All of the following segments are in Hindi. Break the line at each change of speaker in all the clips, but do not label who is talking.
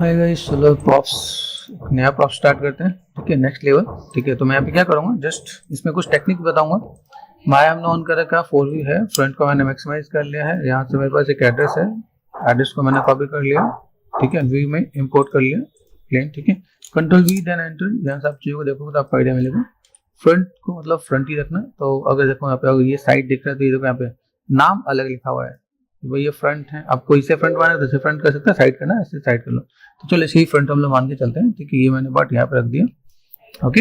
हाय गाइस, चलो प्रॉप्स नया प्रॉप स्टार्ट करते हैं। ठीक है, नेक्स्ट लेवल। ठीक है, तो मैं यहाँ पे क्या करूँगा, जस्ट इसमें कुछ टेक्निक बताऊंगा। माया हमने ऑन कर रखा है, 4V है, फ्रंट को मैंने मैक्सिमाइज कर लिया है। यहाँ से मेरे पास एक एड्रेस है, एड्रेस को मैंने कॉपी कर लिया। ठीक है, वी में इम्पोर्ट कर लिया प्लेन। ठीक है, Ctrl+V देन एंटर। यहाँ से आप चीज़ों को देखोगे तो आपको आइडिया मिलेगा। फ्रंट को मतलब फ्रंट ही रखना। तो अगर देखो यहाँ पे अगर ये साइड दिख रहा है तो ये देखो यहाँ पे नाम अलग लिखा हुआ है, भाई ये फ्रंट है। आपको इसे फ्रंट बनाना है तो इसे फ्रंट कर सकते हैं, साइड करना है ऐसे साइड कर लो। तो चलो इसे ही फ्रंट हम लोग मान के चलते हैं। ठीक है, ये मैंने पार्ट यहाँ पे रख दिया। ओके,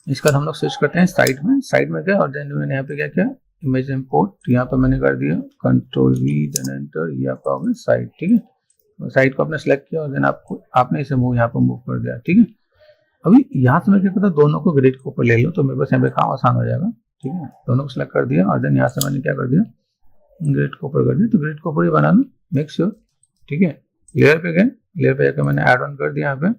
इसका हम लोग स्विच करते हैं साइड में। साइड में क्या, और देन मैंने यहाँ पे क्या किया, इमेज इंपोर्ट यहाँ पे मैंने कर दिया, Ctrl+V देन एंटर। ये आपका हो गया साइड। ठीक है, तो साइड को आपने सेलेक्ट किया और देन आपने इसे मूव यहाँ पर मूव कर दिया। ठीक है, अभी यहाँ से मैं क्या करता हूँ, दोनों को ग्रिड के ऊपर ले लो तो मेरे पास यहाँ पे काम आसान हो जाएगा। ठीक है, दोनों को सेलेक्ट कर दिया और देन यहाँ से मैंने क्या कर दिया, ग्रिड को ऊपर कर दिया। तो ग्रिड को ऊपर ही बनाना, मेक श्योर। ठीक है, लेयर पे गए, लेयर पे जाकर मैंने ऐड ऑन कर दिया यहाँ पे।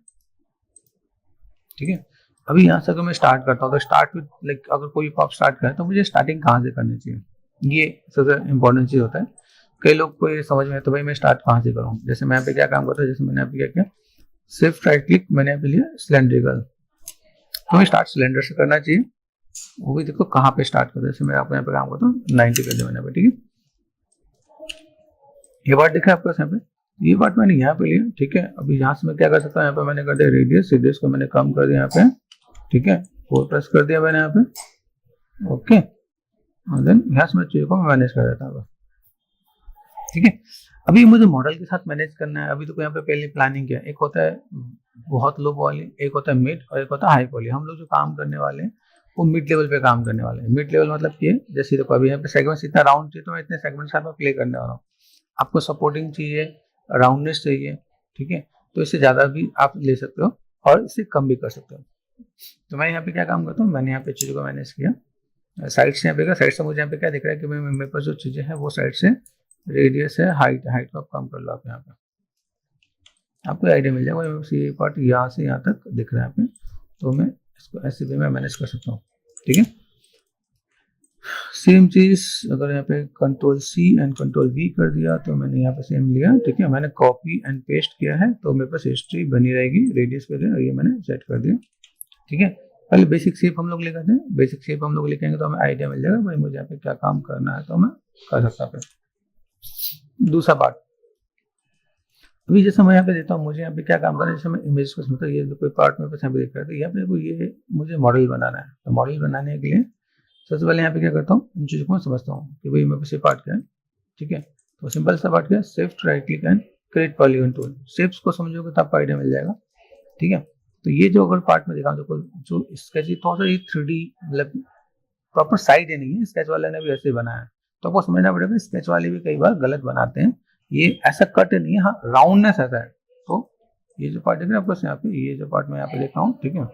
ठीक है, अभी यहाँ से अगर मैं स्टार्ट करता हूँ तो स्टार्ट विद लाइक, अगर कोई पॉप स्टार्ट करे तो मुझे स्टार्टिंग कहाँ से करनी चाहिए, ये सबसे इंपॉर्टेंट चीज होता है। कई लोग को ये समझ में है तो भाई मैं स्टार्ट कहाँ से करूँ। जैसे मैं यहाँ पे क्या काम करता हूँ, जैसे मैंने यहाँ पे क्या किया, शिफ्ट राइट क्लिक, मैंने यहाँ पे लिया सिलेंड्रिकल। तो मैं स्टार्ट सिलेंडर से करना चाहिए। वो भी देखो कहाँ पे स्टार्ट करता है। जैसे मैं आपको यहाँ पे काम करता हूँ 90 कर दिया मैंने यहाँ पे। ठीक है, ये पार्ट दिखा है आपको यहाँ पे, ये पार्ट मैंने यहाँ पे लिया। ठीक है, अभी यहाँ से मैं क्या कर सकता हूँ, यहाँ पे मैंने कर दिया रेडियस, रेडियस को मैंने कम कर दिया यहाँ पे। ठीक है, 4 प्रेस कर दिया मैंने यहाँ पे। ओके, और देन यहाँ से मैं चीज़ों को मैनेज कर देता हूँ। ठीक है, अभी मुझे मॉडल के साथ मैनेज करना है। अभी तो यहाँ पे पहले प्लानिंग किया, एक होता है बहुत लो पॉली, एक होता है मिड और एक होता है हाई पॉली। हम लोग जो काम करने वाले हैं वो मिड लेवल पे काम करने वाले हैं। मिड लेवल मतलब ये, जैसे देखो अभी यहाँ पे सेगमेंट्स इतना राउंड चाहिए तो मैं इतने सेगमेंट के साथ प्ले करने वाला हूँ। आपको सपोर्टिंग चाहिए, राउंडनेस चाहिए। ठीक है, तो इससे ज़्यादा भी आप ले सकते हो और इससे कम भी कर सकते हो। तो मैं यहाँ पे क्या काम करता हूँ, मैंने यहाँ पे चीज़ों को मैनेज किया साइड से। यहाँ पे साइड से मुझे यहाँ पे क्या दिख रहा है कि मेरे पास जो चीज़ें हैं वो साइड से रेडियस है, हाइट हाइट को आप कम कर लो। आप यहाँ पे आपको आइडिया मिल जाएगा। मेरे पास ये पार्ट यहाँ से यहाँ तक दिख रहा है यहाँ पे, तो मैं इसको ऐसे भी मैं मैनेज कर सकता हूँ। ठीक है, सेम चीज अगर यहाँ पे Ctrl+C एंड Ctrl+V कर दिया तो मैंने यहाँ पे सेम लिया। ठीक है, मैंने कॉपी एंड पेस्ट किया है तो मेरे पास हिस्ट्री बनी रहेगी रेडियस पे, और ये मैंने सेट कर दिया। ठीक है, पहले बेसिक शेप हम लोग लेकर आते हैं। बेसिक शेप हम लोग लिखेंगे तो हमें आइडिया मिल जाएगा भाई मुझे यहाँ पे क्या काम करना है, तो मैं कर सकता हूँ। दूसरा पार्ट, अभी जैसे मैं यहाँ पे देता हूँ, मुझे यहाँ पे क्या काम करना है, जैसे मैं इमेज को समझता हूँ, ये कोई पार्ट में यहाँ पे देख रहा है तो यहाँ पे ये मुझे मॉडल बनाना है। तो मॉडल बनाने के लिए सबसे पहले यहाँ पे क्या करता हूँ, इन चीज़ों को मैं समझता हूँ कि भाई मेरे पास ये पार्ट क्या है। ठीक है, तो सिंपल सा पार्ट क्या है, shift right click and create polygon tool. Shapes को समझोगे तो आपको आइडिया मिल जाएगा। ठीक है, तो ये जो अगर पार्ट में दिखाऊँ देखो, जो स्केच थोड़ा सा ये 3D मतलब प्रॉपर साइड है नहीं है, स्केच वाले ने भी ऐसे बनाया है। तो आपको समझना पड़ेगा, स्केच वाले भी कई बार गलत बनाते हैं। ये ऐसा कट नहीं है, हाँ राउंडनेस ऐसा है। तो ये जो पार्ट दिख रहा है आपको यहाँ पे, ये जो पार्ट मैं यहाँ पे देख रहा हूँ। ठीक है,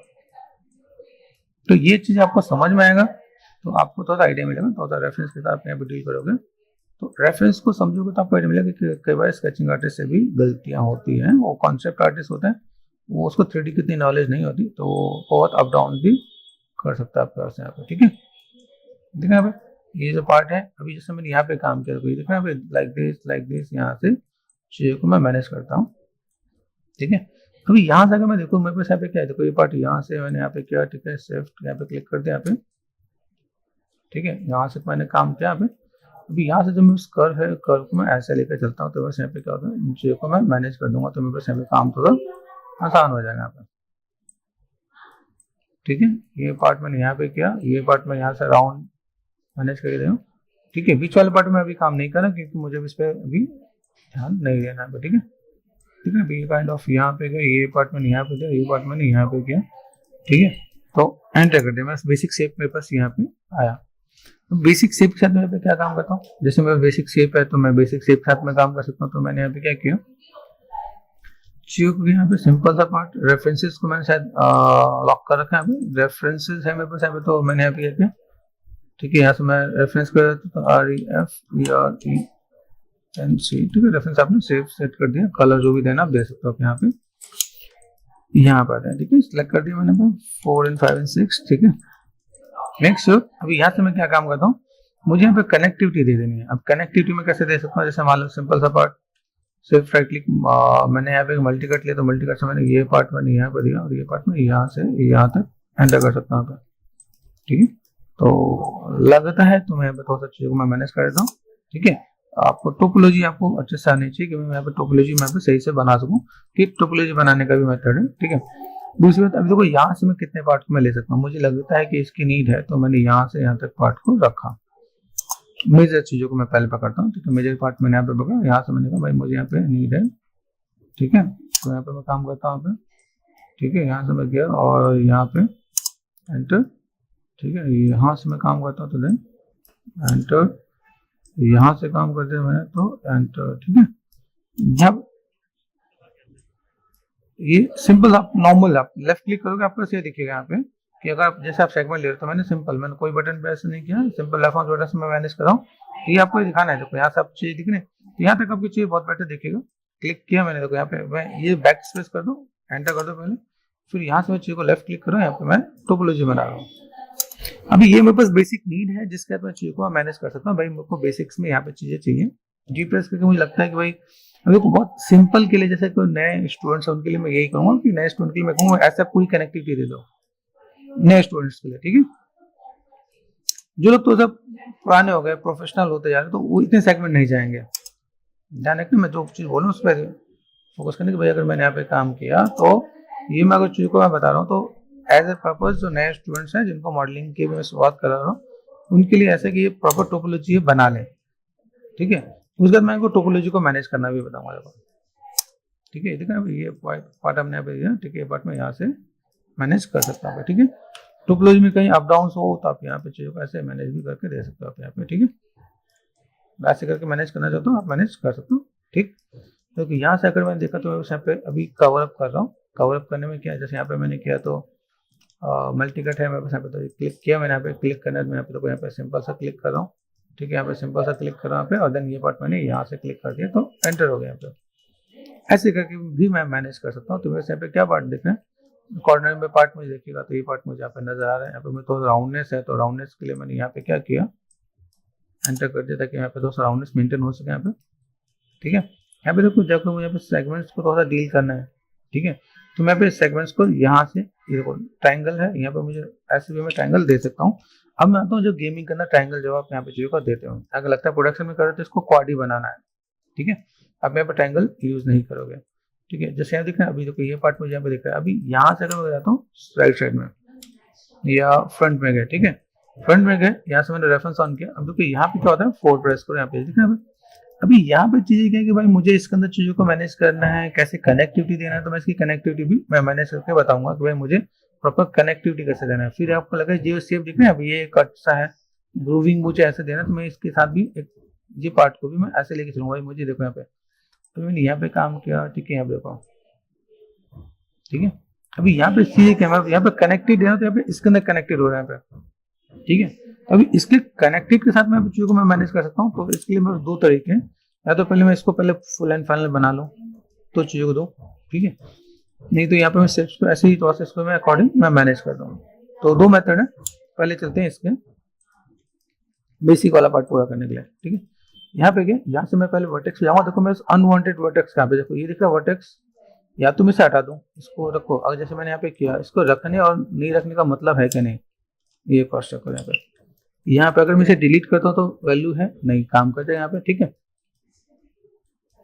तो ये चीज आपको समझ में आएगा तो आपको थोड़ा आइडिया मिलेगा। थोड़ा रेफरेंस के साथ यहाँ पे डील करोगे तो रेफरेंस को समझोगे तो आपको आइडिया मिलेगा कि कई बार स्केचिंग आर्टिस्ट से भी गलतियां होती हैं। वो कॉन्सेप्ट आर्टिस्ट होता है, वो उसको 3D की इतनी नॉलेज नहीं होती, तो वो बहुत अप डाउन भी कर सकता है आपके पास यहाँ पे। ठीक है, देखा यहाँ पे ये जो पार्ट है, अभी जैसे मैंने यहाँ पे काम किया, देखा यहाँ पे लाइक दिस यहाँ से चीज़ों को मैं मैनेज करता हूँ। ठीक है, अभी यहाँ से अगर मैं देखूँ मेरे पास यहाँ पे क्या है, देखो ये पार्ट यहाँ से मैंने यहाँ पे किया। ठीक है, शिफ्ट यहाँ पे क्लिक कर दिया यहाँ पे। ठीक है, यहाँ से मैंने काम किया यहाँ पे। अभी यहाँ से जो मैं कर्व है, कर्व को मैं ऐसे लेकर चलता हूँ तो बस यहाँ पे क्या होता है, इन चीज़ों को मैं मैनेज कर दूंगा तो मेरे पास यहाँ पे काम थोड़ा आसान हो जाएगा यहाँ पे। ठीक है, ये पार्ट मैंने यहाँ पे किया, ये पार्ट मैं यहाँ से राउंड मैनेज कर रहा हूँ। ठीक है, बीच वाले पार्ट में अभी काम नहीं करना क्योंकि मुझे इस पर अभी ध्यान नहीं देना है। ठीक है, ठीक है, अभी काइंड ऑफ यहाँ पे गया, ये पार्ट मैंने यहाँ पे किया, ये पार्ट मैंने यहाँ पे किया। ठीक है, तो एंटर कर दिया, मैं बेसिक शेप मेरे पास यहाँ पे आया। तो बेसिक शेप के साथ मैं पे क्या काम करता हूँ, जैसे मेरा बेसिक शेप है तो मैं बेसिक शेप के साथ में काम कर सकता हूँ। तो मैंने यहाँ पे क्या किया, यहाँ पे सिंपल सा पार्ट, रेफरेंसेस को मैंने शायद लॉक कर रखा है। अभी रेफरेंसेस है मेरे पास यहाँ पे, तो मैंने यहाँ पे क्या किया। ठीक है, यहाँ से मैं रेफरेंस कर देता हूँ REFERENC। ठीक है, रेफरेंस आपने सेव सेट कर दिया, कलर जो भी देना आप दे सकते हो आप यहाँ पे। यहाँ पर है, ठीक है, सिलेक्ट कर दिया मैंने 4 and 5 and 6। ठीक है, नेक्स्ट अभी यहाँ से मैं क्या काम करता हूँ, मुझे यहाँ पे कनेक्टिविटी दे देनी है। अब कनेक्टिविटी में कैसे दे सकता हूँ, जैसे मान लो सिंपल सा पार्ट, सिर्फ राइट क्लिक, मैंने यहाँ पे मल्टी कट लिया तो मल्टी कट से मैंने ये पार्ट मैंने यहाँ पर दिया और ये पार्ट में यहाँ से यहाँ तक एंटर कर सकता हूँ। ठीक है, तो लगता है तो मैं यहाँ पे थोड़ा सा चीजों को मैं मैनेज कर देता हूँ। ठीक है, आपको टोपोलॉजी आपको अच्छे से आनी चाहिए कि मैं यहाँ पे टोपोलॉजी मैं पे सही से बना सकूँ। ठीक, टोपोलॉजी बनाने का भी मेथड है। ठीक है, दूसरी बात, अभी देखो यहाँ से मैं कितने पार्ट को मैं ले सकता हूँ, मुझे लगता है कि इसकी नीड है तो मैंने यहाँ से यहाँ तक पार्ट को रखा। मेजर चीजों को मैं पहले पकड़ता हूँ। ठीक है, मेजर पार्ट मैंने यहाँ पे पकड़ा, यहाँ से मैंने कहा भाई मुझे यहाँ पे नीड है। ठीक है, तो यहाँ पे मैं काम करता हूँ। ठीक है, यहाँ से मैं गया और यहाँ पे एंटर। ठीक है, यहाँ से मैं काम करता हूँ तो देन एंटर, यहाँ से काम करते हैं मैंने तो एंटर। ठीक है, जब ये सिंपल आप नॉर्मल आप लेफ्ट क्लिक करोगे आपको ये दिखेगा यहाँ पे कि अगर आप जैसे आप सेगमेंट ले रहे हो तो मैंने सिंपल, मैंने कोई बटन प्रेस नहीं किया, सिंपल लेफ्ट माउस बटन से मैं मैनेज कर रहा हूँ। ये आपको दिखाना है, देखो यहाँ से आप चीज दिख रही है, यहाँ तक आपकी चीज बहुत बेटर दिखेगा। क्लिक किया मैंने, देखो यहाँ पे मैं ये बैक स्पेस कर दो, एंटर कर दो पहले, फिर यहाँ से मैं चीज को लेफ्ट क्लिक करूँ, यहाँ पे मैं टोपोलॉजी बना रहा हूँ। अभी ये मेरे पास बेसिक नीड है जिसके बाद मैं चीजों को मैनेज कर सकता हूँ। भाई मेरे को बेसिक्स में यहाँ पे चीजें चाहिए, जी प्रेस करके मुझे लगता है कि भाई अभी को बहुत सिंपल के लिए, जैसे कोई नए स्टूडेंट्स हैं उनके लिए मैं यही कहूंगा कि नए स्टूडेंट के लिए मैं कहूंगा ऐसा पूरी कनेक्टिविटी दे दो नए स्टूडेंट्स के लिए। ठीक है, जो लोग तो जब पुराने हो गए प्रोफेशनल होते जा रहे तो वो इतने सेगमेंट नहीं जाएंगे। ध्यान रखना मैं जो चीज बोल रहा हूँ उस पर फोकस करने की। भाई अगर मैंने यहाँ पे काम किया तो ये मैं अगर चीज को मैं बता रहा हूँ तो एज ए पर्पज जो नए स्टूडेंट्स हैं जिनको मॉडलिंग की मैं शुरुआत करा रहा हूँ उनके लिए ऐसा कि ये प्रॉपर टोपोलॉजी बना ले। ठीक है, उसके बाद मैं इनको टोपोलॉजी को मैनेज करना भी बताऊंगा देखो। ठीक है, देखा ये पार्ट हमने यहाँ पे दिया। ठीक है, पार्ट में यहाँ से मैनेज कर सकता हूँ। ठीक है, टोपोलॉजी में कहीं अप डाउन हो तो आप यहाँ पे चीजों को ऐसे मैनेज भी करके दे सकते हो आप यहाँ पे। ठीक है, ऐसे करके मैनेज करना चाहते हो आप मैनेज कर सकते हो। ठीक, क्योंकि यहाँ से अगर मैंने देखा तो मैं यहाँ पे अभी कवर अप कर रहा हूँ। कवर अप करने में क्या है, जैसे यहाँ पे मैंने किया तो मल्टी कट है मेरे पास, यहाँ पे तो क्लिक किया मैंने, यहाँ पे क्लिक करना है मैं यहाँ पे सिंपल सा क्लिक कर रहा हूँ। ठीक है, यहाँ पे सिंपल सा क्लिक कर रहा हूँ यहाँ पे और देन ये पार्ट मैंने यहाँ से क्लिक कर दिया तो एंटर हो गया यहाँ पे। ऐसे करके भी मैं मैनेज कर सकता हूँ। तो मेरे यहाँ पे क्या पार्ट देख रहे हैं, कॉर्नर में पार्ट मुझे देखिएगा तो ये पार्ट मुझे यहाँ पे नजर आ रहा है। यहाँ पे मैं तो राउंडनेस है तो राउंडनेस के लिए मैंने यहाँ पे क्या किया, एंटर कर दिया ताकि यहाँ पे थोड़ा राउंडनेस मेंटेन हो सके यहाँ पे। ठीक है, यहाँ पे देखो जब मुझे यहाँ पे सेगमेंट्स को थोड़ा सा डील करना है। ठीक है, तो मैं पे सेगमेंट्स को यहाँ से, ये देखो ट्रायंगल है यहाँ पे, मुझे ऐसे भी मैं ट्रायंगल दे सकता हूँ। अब मैं आता हूँ जो गेमिंग करना ट्रायंगल जब आप यहाँ पे चीजों को देते हो, अगर लगता है प्रोडक्शन में कर रहे हो तो इसको क्वाड ही बनाना है। ठीक है, अब यहाँ पे ट्रायंगल यूज नहीं करोगे। ठीक है, जैसे यहाँ दिख रहा है, अभी देखो ये पार्ट मुझे यहाँ पे दिख रहा है। अभी यहाँ से अगर मैं जाता हूँ राइट साइड में या फ्रंट में गए, ठीक है फ्रंट में गए, यहाँ से मैंने रेफरेंस ऑन किया। अब देखो यहाँ पे क्या होता है, 4 प्रेस करो, यहाँ पे दिख रहा है। अभी यहाँ पे चीजें क्या है कि भाई मुझे इसके अंदर चीजों को मैनेज करना है, कैसे कनेक्टिविटी देना है, तो मैं इसकी कनेक्टिविटी भी मैं मैनेज करके बताऊंगा कि भाई मुझे प्रॉपर कनेक्टिविटी कैसे देना है। फिर आपको लगा जियो शेप दिख रहा है, अभी ये कट सा है, ग्रूविंग मुझे ऐसे देना, तो मैं इसके साथ भी एक ये पार्ट को भी मैं ऐसे लेके चलूंगा। भाई मुझे देखो यहाँ पे, तो मैंने यहाँ पे काम किया। ठीक है, यहाँ पे देखो, ठीक है, अभी यहाँ पे सी कैमरा यहाँ पे कनेक्टेड है तो यहाँ पे इसके अंदर कनेक्टेड हो रहा है यहाँ पे। ठीक है, अभी इसके कनेक्टेड के साथ मैं चीजों को मैं मैनेज कर सकता हूँ। तो इसके लिए मेरे 2 तरीके हैं, या तो पहले मैं इसको पहले फुल एंड फाइनल बना लूँ तो चीजों को दो। ठीक है, नहीं तो यहाँ पे मैं स्टेप्स को ऐसे ही प्रोसेस को मैं अकॉर्डिंग मैं मैनेज कर दूँ। तो 2 मेथड है, पहले चलते हैं इसके बेसिक वाला पार्ट पूरा करने के लिए। ठीक है, यहाँ पे क्या, यहाँ से मैं पहले वर्टेक्स जाऊंगा। देखो मैं अनवांटेड वर्टेक्स यहाँ पे देखो, ये दिख रहा है वर्टेक्स, या तो मैं से हटा दूं, इसको रखो। अगर जैसे मैंने यहाँ पे किया, इसको रखने और नहीं रखने का मतलब है कि नहीं, ये क्रॉस चेक करो यहाँ पे अगर मैं इसे डिलीट करता हूँ तो वैल्यू है नहीं, काम करते हैं यहाँ पे। ठीक है,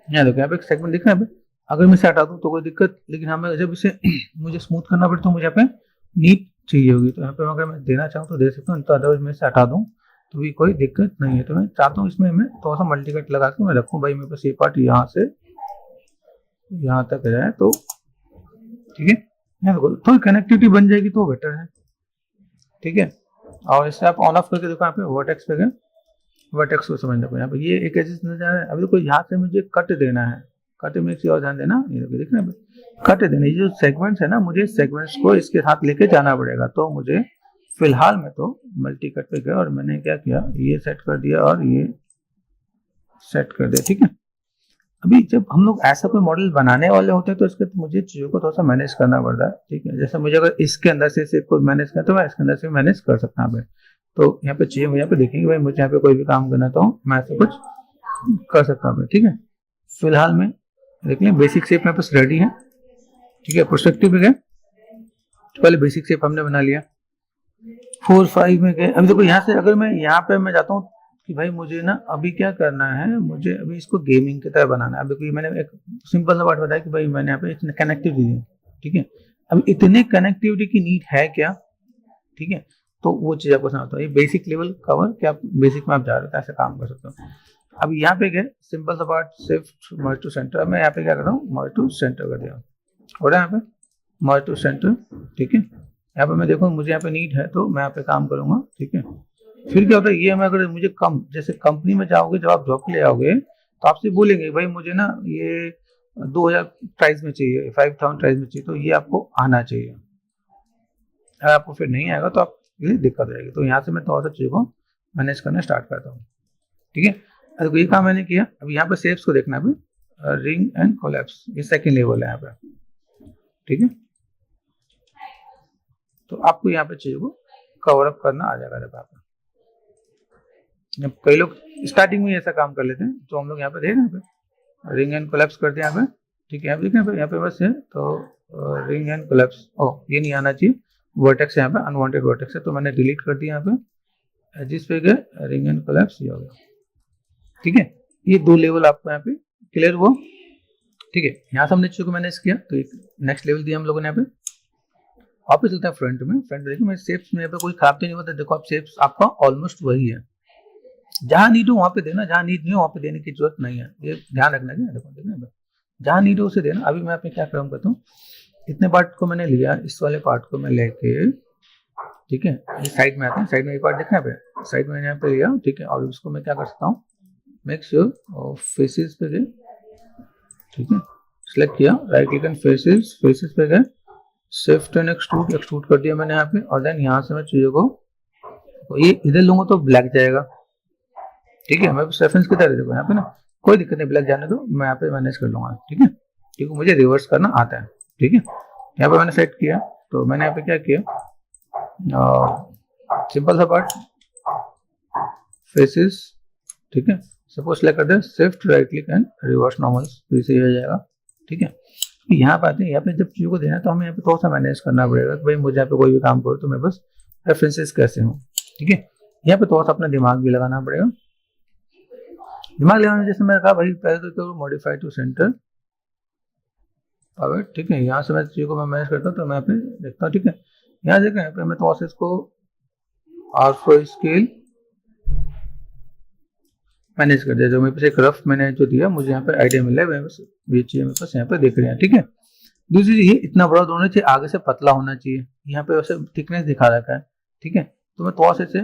यहाँ देखो यहाँ पे एक सेगमेंट दिख रहा है, अगर मैं इसे हटा दूं तो कोई दिक्कत, लेकिन हमें जब इसे मुझे स्मूथ करना पड़े तो मुझे यहाँ पे नीट चाहिए होगी, तो यहाँ पे अगर मैं देना चाहूँ तो दे सकता हूँ, तो अदरवाइज मैं इसे हटा दूँ तो भी कोई दिक्कत नहीं है। तो मैं चाहता हूँ इसमें मैं थोड़ा सा मल्टीकट लगा के मैं रखूँ, भाई मेरे पास ये पार्ट यहाँ से यहाँ तक जाए तो ठीक है, थोड़ी कनेक्टिविटी बन जाएगी तो बेटर है। ठीक है, और इससे आप ऑन ऑफ करके देखो, यहाँ पे वर्टेक्स पे गए, वर्टेक्स को समझ देखो यहाँ पे ये एक एजेस नजर आ रहा है। अभी देखो यहाँ से मुझे कट देना है, कट में एक चीज और ध्यान देना, ये देख रहे हैं कट देना, ये जो सेगमेंट्स है ना, मुझे सेगमेंट्स को इसके साथ लेके जाना पड़ेगा। तो मुझे फिलहाल में तो मल्टी कट पे गया और मैंने क्या किया, ये सेट कर दिया और ये सेट कर दिया। ठीक है, अभी जब हम लोग ऐसा कोई मॉडल बनाने वाले होते हैं तो इसके तो मुझे चीजों को थोड़ा सा मैनेज करना पड़ता है। ठीक है, जैसे मुझे अगर इसके अंदर से सिर्फ कोई मैनेज करना तो मैं इसके अंदर से मैनेज कर सकता हूँ। तो यहाँ पे चाहिए, यहाँ पे देखेंगे भाई मुझे यहाँ पे कोई भी काम करना तो मैं ऐसा कुछ कर सकता हूँ। ठीक है, फिलहाल में देख लें बेसिक शेप मेरे पास रेडी है, ठीक है। पर्सपेक्टिव पे गए तो पहले बेसिक शेप हमने बना लिया, 4 5 में गए। अब देखो यहाँ से अगर मैं यहाँ पे मैं जाता हूँ कि भाई मुझे ना अभी क्या करना है, मुझे अभी इसको गेमिंग की तरह बनाना है। अब देखो मैंने एक सिंपल सा बात बताया कि भाई मैंने यहाँ पे इतने कनेक्टिविटी दी, ठीक है। अब इतने कनेक्टिविटी की नीड है क्या, ठीक है, तो वो चीज आपको समझता है। ये बेसिक लेवल कवर कि आप बेसिक में आप जा रहे हो तो ऐसे काम कर सकते हो। अब यहाँ पे गए सिंपल सा part shift merge to centre, मैं यहाँ पे क्या कर रहा हूँ मर्ज टू सेंटर कर दिया, हो रहा है यहाँ पे मर्ज टू सेंटर, ठीक है। यहाँ पे मैं देखूँ मुझे यहाँ पे नीड है तो मैं यहाँ पे काम करूंगा, ठीक है। फिर क्या होता है ये मैं अगर मुझे कम, जैसे कंपनी में जाओगे जब आप जॉब के लिए आओगे तो आपसे बोलेंगे भाई मुझे ना ये 2000 प्राइस में चाहिए, 5000 प्राइस में चाहिए, तो ये आपको आना चाहिए। अगर आपको फिर नहीं आएगा तो आप ये दिक्कत रहेगी। तो यहाँ से मैं थोड़ा सा चीज़ों को मैनेज करना स्टार्ट करता हूँ, ठीक है। अब ये काम मैंने किया। अब यहाँ पे शेप्स को देखना है, रिंग एंड कोलैप्स, ये सेकेंड लेवल है यहाँ पे, ठीक है। तो आपको यहाँ पे चीज़ों को कवर अप करना आ जाएगा। जब आप कई लोग स्टार्टिंग में ऐसा काम कर लेते हैं, तो हम लोग यहाँ पे देख रहे हैं रिंग एंड कोलैप्स करते हैं यहाँ पे, ठीक है। यहाँ पे बस है तो रिंग एंड कोलैप्स, ये नहीं आना चाहिए, वर्टेक्स यहाँ पे अनवांटेड वर्टेक्स है तो मैंने डिलीट कर दिया। यहाँ पे जिस पे गए रिंग एंड कोलैप्स ये हो गया, ठीक है। ये 2 लेवल आपको यहाँ पे क्लियर हुआ, ठीक है। यहाँ से हमने चीज़ों को मैनेज किया तो एक नेक्स्ट लेवल दिया हम लोगों ने यहाँ पे। वापस चलते हैं फ्रंट में। फ्रंट में देखिए मैं शेप्स में यहाँ पे कोई खराब तो नहीं होता, देखो आप शेप्स आपका ऑलमोस्ट वही है, जहां नीड हो वहां पे देना, जहां नीड नहीं हो वहां पे देने की जरूरत नहीं है, ये ध्यान रखना है। देखो देखना जहां नीड हो उसे देना। अभी मैं यहाँ पे क्या काम करता हूँ, इतने पार्ट को मैंने लिया, इस वाले पार्ट को मैं लेके, ठीक है, ये साइड में आते हैं, साइड में ये पार्ट देखना पे, साइड में यहाँ पे लिया, ठीक है। और उसको मैं क्या कर सकता हूँ, मेक श्योर फेसेस पे गए, ठीक है, सिलेक्ट किया, right click and faces, faces पे गए, शिफ्ट एंड एक्सट्रूड, एक्सट्रूड कर दिया मैंने यहाँ पे। और देन यहाँ से मैं चीजों को ये इधर लूंगा तो ब्लैक जाएगा, ठीक है। मैं रेफरेंस की तरह देखो यहाँ पे ना कोई दिक्कत नहीं, ब्लैक जाने दो, मैं यहाँ पे मैनेज कर लूंगा, ठीक है, क्योंकि मुझे रिवर्स करना आता है, ठीक है। यहाँ पे मैंने सेट किया तो मैंने यहाँ पे क्या किया, सिंपल सा पार्ट फेसेस, ठीक है, सपोज सेलेक्ट कर दे, shift right click and reverse normal, तो इसे हो जाएगा, ठीक है। यहाँ पे आते हैं, यहाँ पे जब चीजों को देना है तो हमें यहाँ पे थोड़ा सा मैनेज करना पड़ेगा कि भाई मुझे यहाँ पे कोई भी काम करो तो मैं बस रेफरेंसेस कैसे हूँ, ठीक है। यहाँ पे थोड़ा सा अपना दिमाग भी लगाना पड़ेगा। दिमाग लगाना जैसे मैंने कहा भाई पहले तो मॉडिफाई टू सेंटर, ठीक है। यहाँ से मैं चीज़ों को मैं मैनेज करता हूँ तो मैं यहाँ पे देखता हूँ, ठीक है। यहाँ देखें यहाँ पे मैं थोड़ा सा इसको R4 स्केल मैनेज कर दिया, जो मेरे पास एक रफ मैंने जो दिया मुझे यहाँ पे आइडिया मिला है, ये चीज़ मेरे पास यहाँ पे देख रहे हैं, ठीक है। दूसरी चीज ये इतना बड़ा होना चाहिए, आगे से पतला होना चाहिए, यहाँ पे वैसे थिकनेस दिखा रखा है, ठीक है। तो मैं थोड़ा से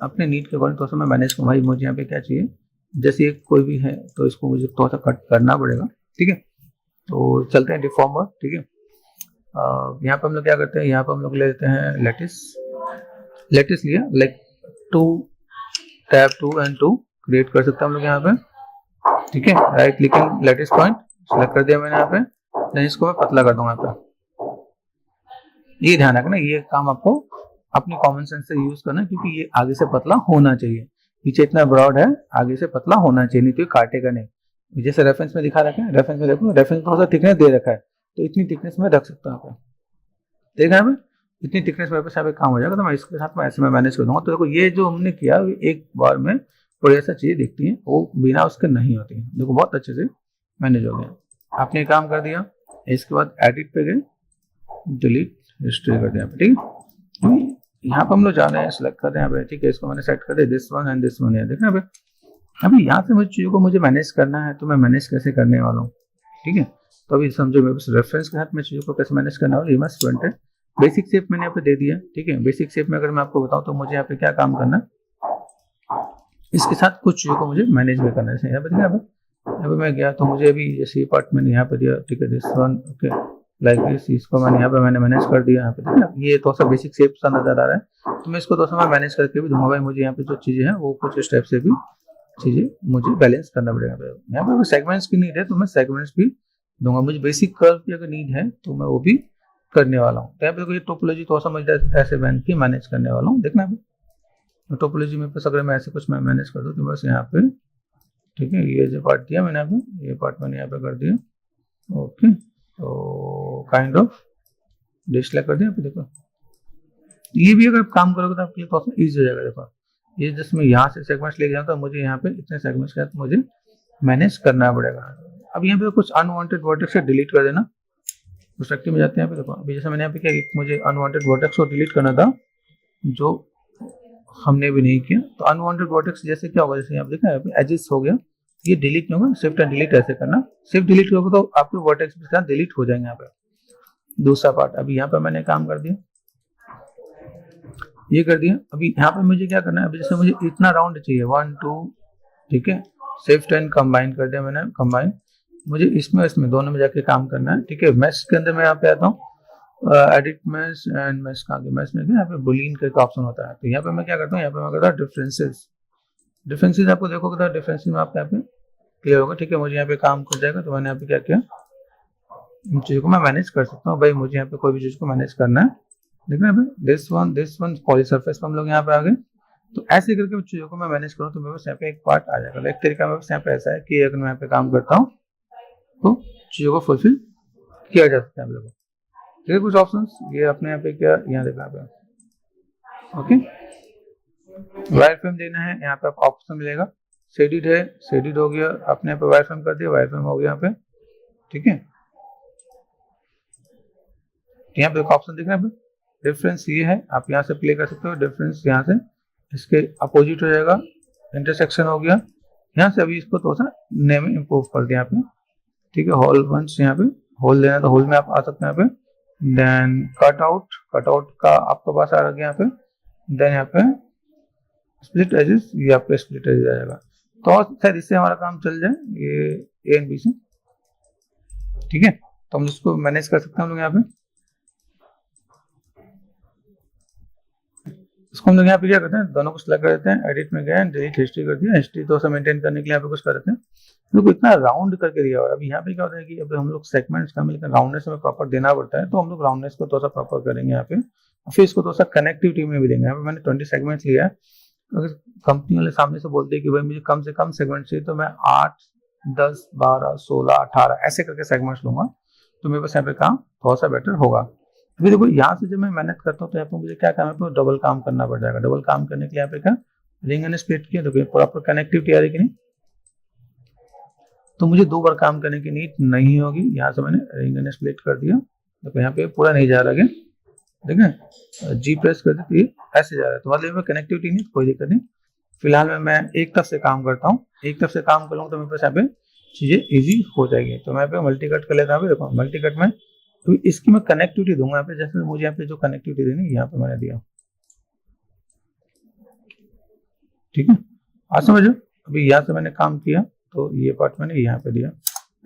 अपने नीड के अकॉर्डिंग थोड़ा सा मैं मैनेज करूँ, भाई मुझे यहाँ पे क्या चाहिए, जैसे ये कोई भी है तो इसको मुझे थोड़ा सा कट करना पड़ेगा, ठीक है। तो चलते हैं डिफॉर्मर, ठीक है। यहाँ पे हम लोग क्या करते हैं, यहाँ पे हम लोग ले लेते हैं लेटिस, लेटिस लिया, लाइक 2 टैब 2 and 2 क्रिएट कर सकते हैं हम लोग यहाँ पे, ठीक है। Right click and lattice point select कर दिया मैंने यहाँ पे, देन इसको मैं पतला कर दूंगा यहाँ पे। ये ध्यान रखना, ये काम आपको अपनी कॉमन सेंस से यूज करना, क्योंकि ये आगे से पतला होना चाहिए, पीछे इतना ब्रॉड है, आगे से पतला होना चाहिए, नहीं तो ये काटेगा नहीं। जैसे रेफरेंस में दिखा रखा है, रेफरेंस में देखो, रेफरेंस थोड़ा सा थिकनेस दे रखा है, तो इतनी थिकनेस में रख सकता हूँ, देखा है, इतनी थिकनेस मेरे पास यहाँ पे काम हो जाएगा। तो मैं इसके साथ में ऐसे में मैनेज कर दूंगा। तो देखो ये जो हमने किया एक बार में थोड़ी ऐसा चीजें दिखती हैं, वो बिना उसके नहीं होती, देखो बहुत अच्छे से मैनेज हो गया। आपने काम कर दिया, इसके बाद एडिट पे गए, डिलीट हिस्ट्री कर दिया, ठीक है। यहाँ पे हम लोग जा रहे हैं, सिलेक्ट कर रहे हैं यहाँ पे, ठीक है। इसको मैंने सेट कर दिया, this one and this one है, देखना पे। अभी यहाँ से मुझे चीजों को मुझे मैनेज करना है, तो मैं मैनेज कैसे करने वाला हूँ, ठीक है। तो अभी समझो मेरे पास रेफरेंस के साथ में चीजों को कैसे मैनेज करना है। ये मैं स्टूडेंट है, बेसिक शेप मैंने यहाँ पे दे दिया, ठीक है। बेसिक शेप में अगर मैं आपको बताऊँ तो मुझे यहाँ पे क्या काम करना है, इसके साथ कुछ चीजों को मुझे मैनेज भी करना है। यहाँ पे यहाँ पे मैं गया तो मुझे अभी जैसे पार्ट मैंने यहाँ पे दिया, ठीक है, this one, okay, like this, इसको मैंने यहाँ पे मैनेज कर दिया। यहाँ पे देखना ये थोड़ा सा बेसिक शेप सा नजर आ रहा है, तो मैं इसको थोड़ा सा मैं मैनेज करके भी दूंगा। भाई मुझे यहाँ पे जो चीजें हैं वो कुछ स्टेप से भी चीजें मुझे बैलेंस करना पड़ेगा। यहाँ पे सेगमेंट्स की नीड है तो मैं सेगमेंट्स भी दूंगा, मुझे बेसिक कर्व की अगर नीड है तो मैं वो भी करने वाला हूँ। यहाँ पे टोपोलॉजी थोड़ा सा मुझे ऐसे बन के मैनेज करने वाला हूँ, देखना है टोपोलॉजी में पास अगर मैं ऐसे कुछ मैं मैनेज कर दूँ तो बस यहाँ पे, ठीक है, ये जो पार्ट दिया मैंने यहाँ पे, ये पार्ट मैंने यहाँ पे कर दिया, ओके, तो काइंड ऑफ डिस्प्ले कर दिया। देखो ये भी अगर आप काम करोगे तो आपके लिए काफी ईजी हो जाएगा। देखो ये जस्ट मैं यहाँ से सेगमेंट्स लेके जाऊँ तो मुझे यहाँ पे इतने सेगमेंट्स के साथ मुझे मैनेज करना पड़ेगा। अब यहाँ पे कुछ अनवांटेड वर्टेक्स से डिलीट कर देना। पर्सपेक्टिव में जाते हैं यहाँ पे। देखो अभी जैसे मैंने यहाँ पे क्या, मुझे अनवांटेड वर्टेक्स को डिलीट करना था जो हमने भी नहीं किया। तो अनवांटेड वर्टेक्स जैसे क्या होगा, जैसे यहाँ पे देखा यहाँ पे एजेस हो गया, ये डिलीट नहीं होगा। शिफ्ट एंड डिलीट ऐसे करना, शिफ्ट डिलीट करोगे तो आपके वर्टेक्स के साथ डिलीट हो जाएंगे यहाँ पे। दूसरा पार्ट अभी यहाँ पे मैंने काम कर दिया, ये कर दिया। अभी यहाँ पे मुझे क्या करना है, अभी जैसे मुझे इतना राउंड चाहिए 1 2, ठीक है, शिफ्ट एंड कंबाइन कर दिया मैंने, कंबाइन। मुझे इसमें दोनों में जाके काम करना है, ठीक है। मैश के अंदर मैं यहाँ पे आता हूँ, एडिट मैश एंड मैश कहाँ के, मैश में यहाँ पे बुलियन करके ऑप्शन होता है। तो यहाँ पे मैं क्या करता हूँ, यहाँ पे मैं करता हूँ डिफरेंसेस। डिफरेंसेस आपको देखोगे तो डिफरेंसेस में आपको यहाँ पे क्लियर होगा, ठीक है। मुझे यहाँ पे काम कर जाएगा तो मैंने यहाँ पे क्या किया, इन चीजों को मैं मैनेज कर सकता हूँ। भाई मुझे यहाँ पे कोई भी चीज को मैनेज करना है, देख रहे हैं दिस वन पॉलीसरफेस पे हम लोग यहाँ पे आ गए। तो ऐसे करके चीजों को मैं मैनेज करूँ तो मेरे पास यहाँ पे एक पार्ट आ जाएगा। एक तरीका मेरे पास यहाँ पे ऐसा है कि अगर मैं यहाँ पे काम करता हूँ तो चीजों को फुलफिल किया जा सकता है हम लोगों को। ठीक है, कुछ ऑप्शंस ये अपने यहाँ पे क्या, यहाँ देखना पे, ओके। वायर फ्रेम देना है, यहाँ पे आपको ऑप्शन मिलेगा। शेडिड है, शेडिड हो गया, आपने यहाँ पे वायर फ्रेम कर दिया, वायर फ्रेम हो गया यहाँ पे, ठीक है। यहाँ पे ऑप्शन दिख रहा है, डिफरेंस ये है, आप यहाँ से प्ले कर सकते हो। डिफरेंस यहाँ से इसके अपोजिट हो जाएगा, इंटरसेक्शन हो गया यहाँ से। अभी इसको थोड़ा सा नेम इंप्रूव कर दिया यहाँ पे, ठीक है। होल वंस यहाँ पे होल देना तो होल में आप आ सकते हैं यहाँ पे। देन कटआउट का आपके पास आ गया यहाँ पे। देन यहाँ पे स्प्लिट एजेस, ये आपका स्प्लिट एजेस आ जाएगा। तो शायद इससे हमारा काम चल जाए, ये ए एंड बी से, ठीक है। तो हम इसको मैनेज कर सकते हैं हम लोग यहाँ पे। इसको हम लोग यहाँ पे क्या करते हैं, दोनों को सिलेक्ट कर देते हैं, एडिट में गए, डिलीट हिस्ट्री कर दिया। हिस्ट्री तो सब मेंटेन करने के लिए यहाँ पे कुछ कर देते हैं। तो इतना राउंड करके दिया हुआ है। अभी यहाँ पे क्या होता है कि अभी हम लोग सेगमेंट्स का मिलकर राउंडनेस में प्रॉपर देना पड़ता है, तो हम लोग राउंडनेस को थोड़ा सा प्रॉपर करेंगे यहाँ पे। फिर इसको थोड़ा सा कनेक्टिविटी में भी देंगे। यहाँ पे मैंने 20 सेगमेंट्स लिया है। अगर कंपनी वाले सामने से बोलते हैं कि भाई मुझे कम से कम सेगमेंट चाहिए, तो मैं 8 10 12 16 18 ऐसे करके सेगमेंट्स लूंगा, तो मेरे पास यहाँ पे काम थोड़ा सा बेटर होगा। अभी देखो यहाँ से जब मैं मेहनत करता हूँ तो यहाँ पे मुझे क्या काम है, डबल काम करना पड़ जाएगा। डबल काम करने के लिए यहाँ पे क्या रिंग एंड स्प्लिट किया, तो प्रॉपर कनेक्टिविटी आ रही कि नहीं, तो मुझे 2 बार काम करने की नीड नहीं होगी। यहाँ से मैंने रिंग एंड स्प्लिट कर दिया, तो यहाँ पे पूरा नहीं जा रहा है, ठीक है। जी प्रेस कर दी, ऐसे जा रहा है, तो मतलब कनेक्टिविटी नहीं, कोई दिक्कत नहीं। फिलहाल मैं एक तरफ से काम करता हूँ, एक तरफ से काम कर लूँगा तो मेरे पास यहाँ पे चीजें इजी हो जाएगी। तो मैं यहाँ पे मल्टी कट कर लेता हूँ। देखो मल्टी कट में तो इसकी मैं कनेक्टिविटी दूंगा यहाँ पे, जैसे मुझे यहाँ पे जो कनेक्टिविटी देनी यहाँ पे मैंने दिया, ठीक है। आज समझो, अभी यहाँ से मैंने काम किया तो ये पार्ट मैंने यहाँ पे दिया,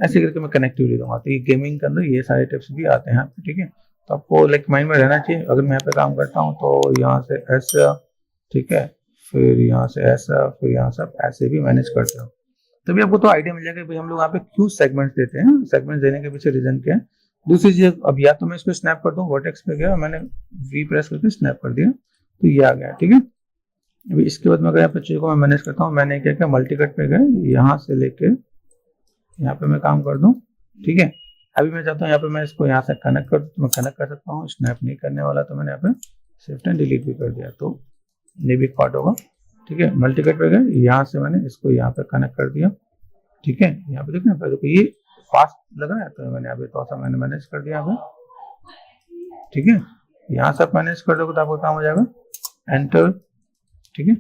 ऐसे करके मैं कनेक्टिविटी दूंगा। तो ये गेमिंग के अंदर ये सारे टिप्स भी आते हैं यहाँ पे, ठीक है। तो आपको लाइक माइंड में रहना चाहिए। अगर मैं यहाँ पे काम करता हूँ तो यहाँ से ऐसा, ठीक है, फिर यहाँ से ऐसा, फिर यहाँ से ऐसे भी मैनेज करते हो, तभी आपको तो आइडिया मिल जाएगा भाई हम लोग यहाँ पे क्यों सेगमेंट्स देते हैं, सेगमेंट्स देने के पीछे रीजन क्या है। दूसरी चीज, अब या तो मैं इसको स्नैप कर दूं, वर्टेक्स पे गया मैंने वी प्रेस करके स्नैप कर दिया, तो ये आ गया, ठीक है। अभी इसके बाद मैं अगर यहाँ पे चीजों को मैं मैनेज करता हूँ, मैंने क्या किया, मल्टी कट पे गए, यहाँ से लेके यहाँ पे मैं काम कर दूं, ठीक है। अभी मैं चाहता हूँ यहाँ पे मैं इसको यहाँ से कनेक्ट कर दूं, तो मैं कनेक्ट कर सकता हूँ। स्नैप नहीं करने वाला तो मैंने यहाँ पे शिफ्ट एंड डिलीट भी कर दिया, तो ये भी पार्ट होगा, ठीक है। मल्टी कट पे गए, यहाँ से मैंने इसको यहाँ पे कनेक्ट कर दिया, ठीक है। यहाँ पे देखना, देखो ये फास्ट लग रहा है, तो मैंने अभी थोड़ा सा मैंने मैनेज कर दिया यहाँ पे, ठीक है। यहाँ से आप मैनेज कर दोगे तो आपका काम हो जाएगा, एंटर, ठीक है।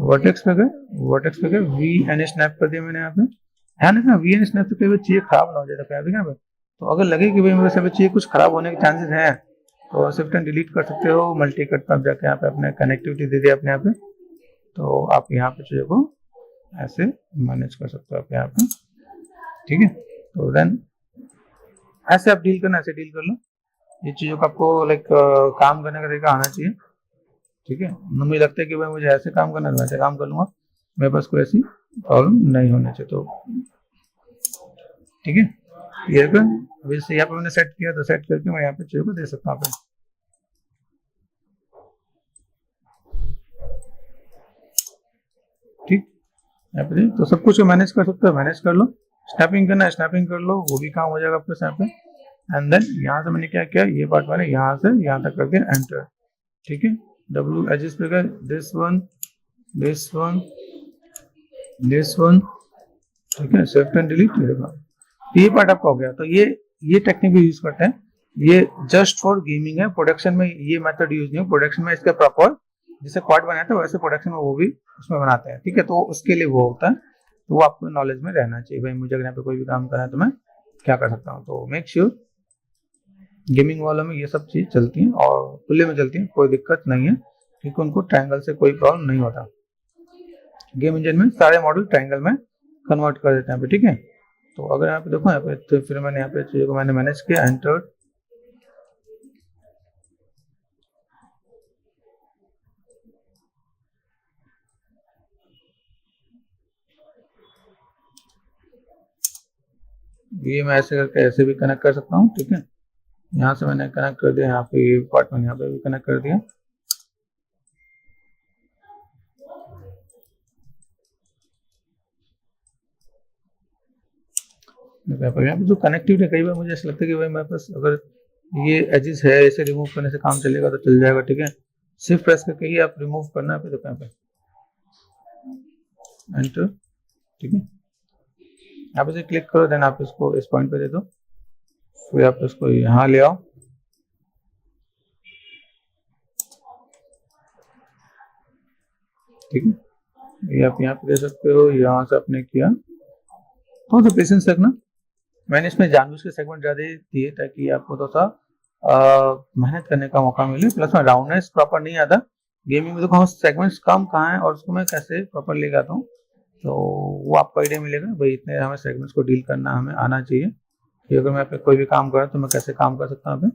वर्टेक्स पे गए, वी एन स्नैप कर दिया मैंने यहाँ पे। ध्यान रखना, वी एन स्नैप से कई बार चीजें खराब ना हो जाए, यहाँ पे। तो अगर लगे कि भाई मेरे से चीजें कुछ खराब होने के चांसेस हैं, तो शिफ्ट एंड डिलीट कर सकते हो। मल्टी कट पर जाके यहाँ पे अपने कनेक्टिविटी दे दिया अपने यहाँ पे, तो आप यहाँ पे चीजों को ऐसे मैनेज कर सकते हो आप यहाँ पे, ठीक है। तो देन ऐसे आप डील करना, ऐसे डील कर लो। ये चीजों का आपको लाइक काम करने का तरीका आना चाहिए, ठीक है। मुझे लगता है कि भाई मुझे ऐसे काम करना है, वैसे काम कर लूंगा, मेरे पास कोई ऐसी प्रॉब्लम नहीं होनी चाहिए, तो ठीक है। ये अभी से यहाँ पे मैंने सेट किया, तो सेट करके मैं यहाँ पे चीजों को दे सकता हूँ। ठीक, यहाँ पे तो सब कुछ मैनेज कर सकते हो, मैनेज कर लो। स्नैपिंग करना है स्नैपिंग कर लो, वो भी काम हो जाएगा आपके यहाँ पे। एंड देन यहाँ से मैंने क्या किया, ये पार्ट मैंने यहाँ से यहाँ तक कर दिया एंटर, ठीक है। डब्ल्यू एजेस पे गए, this one this one this one, ठीक है, शिफ्ट एंड डिलीट, ये पार्ट आपका हो गया। तो ये टेक्निक भी यूज करते हैं, ये जस्ट फॉर गेमिंग है, प्रोडक्शन में ये मेथड यूज नहीं है। प्रोडक्शन में इसका प्रॉपर जैसे क्वाड बनाते हैं वैसे प्रोडक्शन में वो भी उसमें बनाते हैं, ठीक है। तो उसके लिए वो होता है, तो वो आपको नॉलेज में रहना चाहिए भाई, मुझे अगर यहाँ पे कोई भी काम करना है तो मैं क्या कर सकता हूँ। तो मेक श्योर गेमिंग वालों में ये सब चीज चलती है और खुले में चलती है, कोई दिक्कत नहीं है, क्योंकि उनको ट्रायंगल से कोई प्रॉब्लम नहीं होता। गेम इंजन में सारे मॉडल ट्रायंगल में कन्वर्ट कर देते हैं, ठीक है। तो अगर यहाँ पे देखो यहाँ पे, तो फिर मैंने यहाँ पे चीजों को मैंने मैनेज किया, एंटर, ये मैं ऐसे करके ऐसे भी कनेक्ट कर सकता हूँ, ठीक है। यहाँ से मैंने कनेक्ट कर दिया, यहाँ पे ये पार्ट मैंने यहाँ पे भी कनेक्ट कर दिया। यहाँ पे जो कनेक्टिविटी, कई बार मुझे ऐसा लगता है कि भाई मेरे पास अगर ये एजेस है, इसे रिमूव करने से काम चलेगा तो चल जाएगा, ठीक है। सिर्फ प्रेस करके ही आप रिमूव करना है, तो यहाँ पे एंटर, ठीक है। आप इसे क्लिक करो, देन आप इसको इस पॉइंट पे दे दो, फिर आप इसको यहाँ ले आओ, ठीक है। ये आप यहाँ पे दे सकते हो, यहाँ से आपने किया तो पेशेंस रखना। मैंने इसमें जानबूझ के सेगमेंट ज्यादा दिए ताकि आपको थोड़ा सा मेहनत करने का मौका मिले, प्लस में राउंडनेस प्रॉपर नहीं आता गेमिंग में। देखो हम सेगमेंट्स कम कहाँ है और उसको मैं कैसे प्रॉपर ले आता हूँ, तो वो आपको आइडिया मिलेगा भाई इतने हमें सेगमेंट्स को डील करना हमें आना चाहिए कि अगर मैं पे कोई भी काम कर रहा हूँ तो मैं कैसे काम कर सकता हूँ।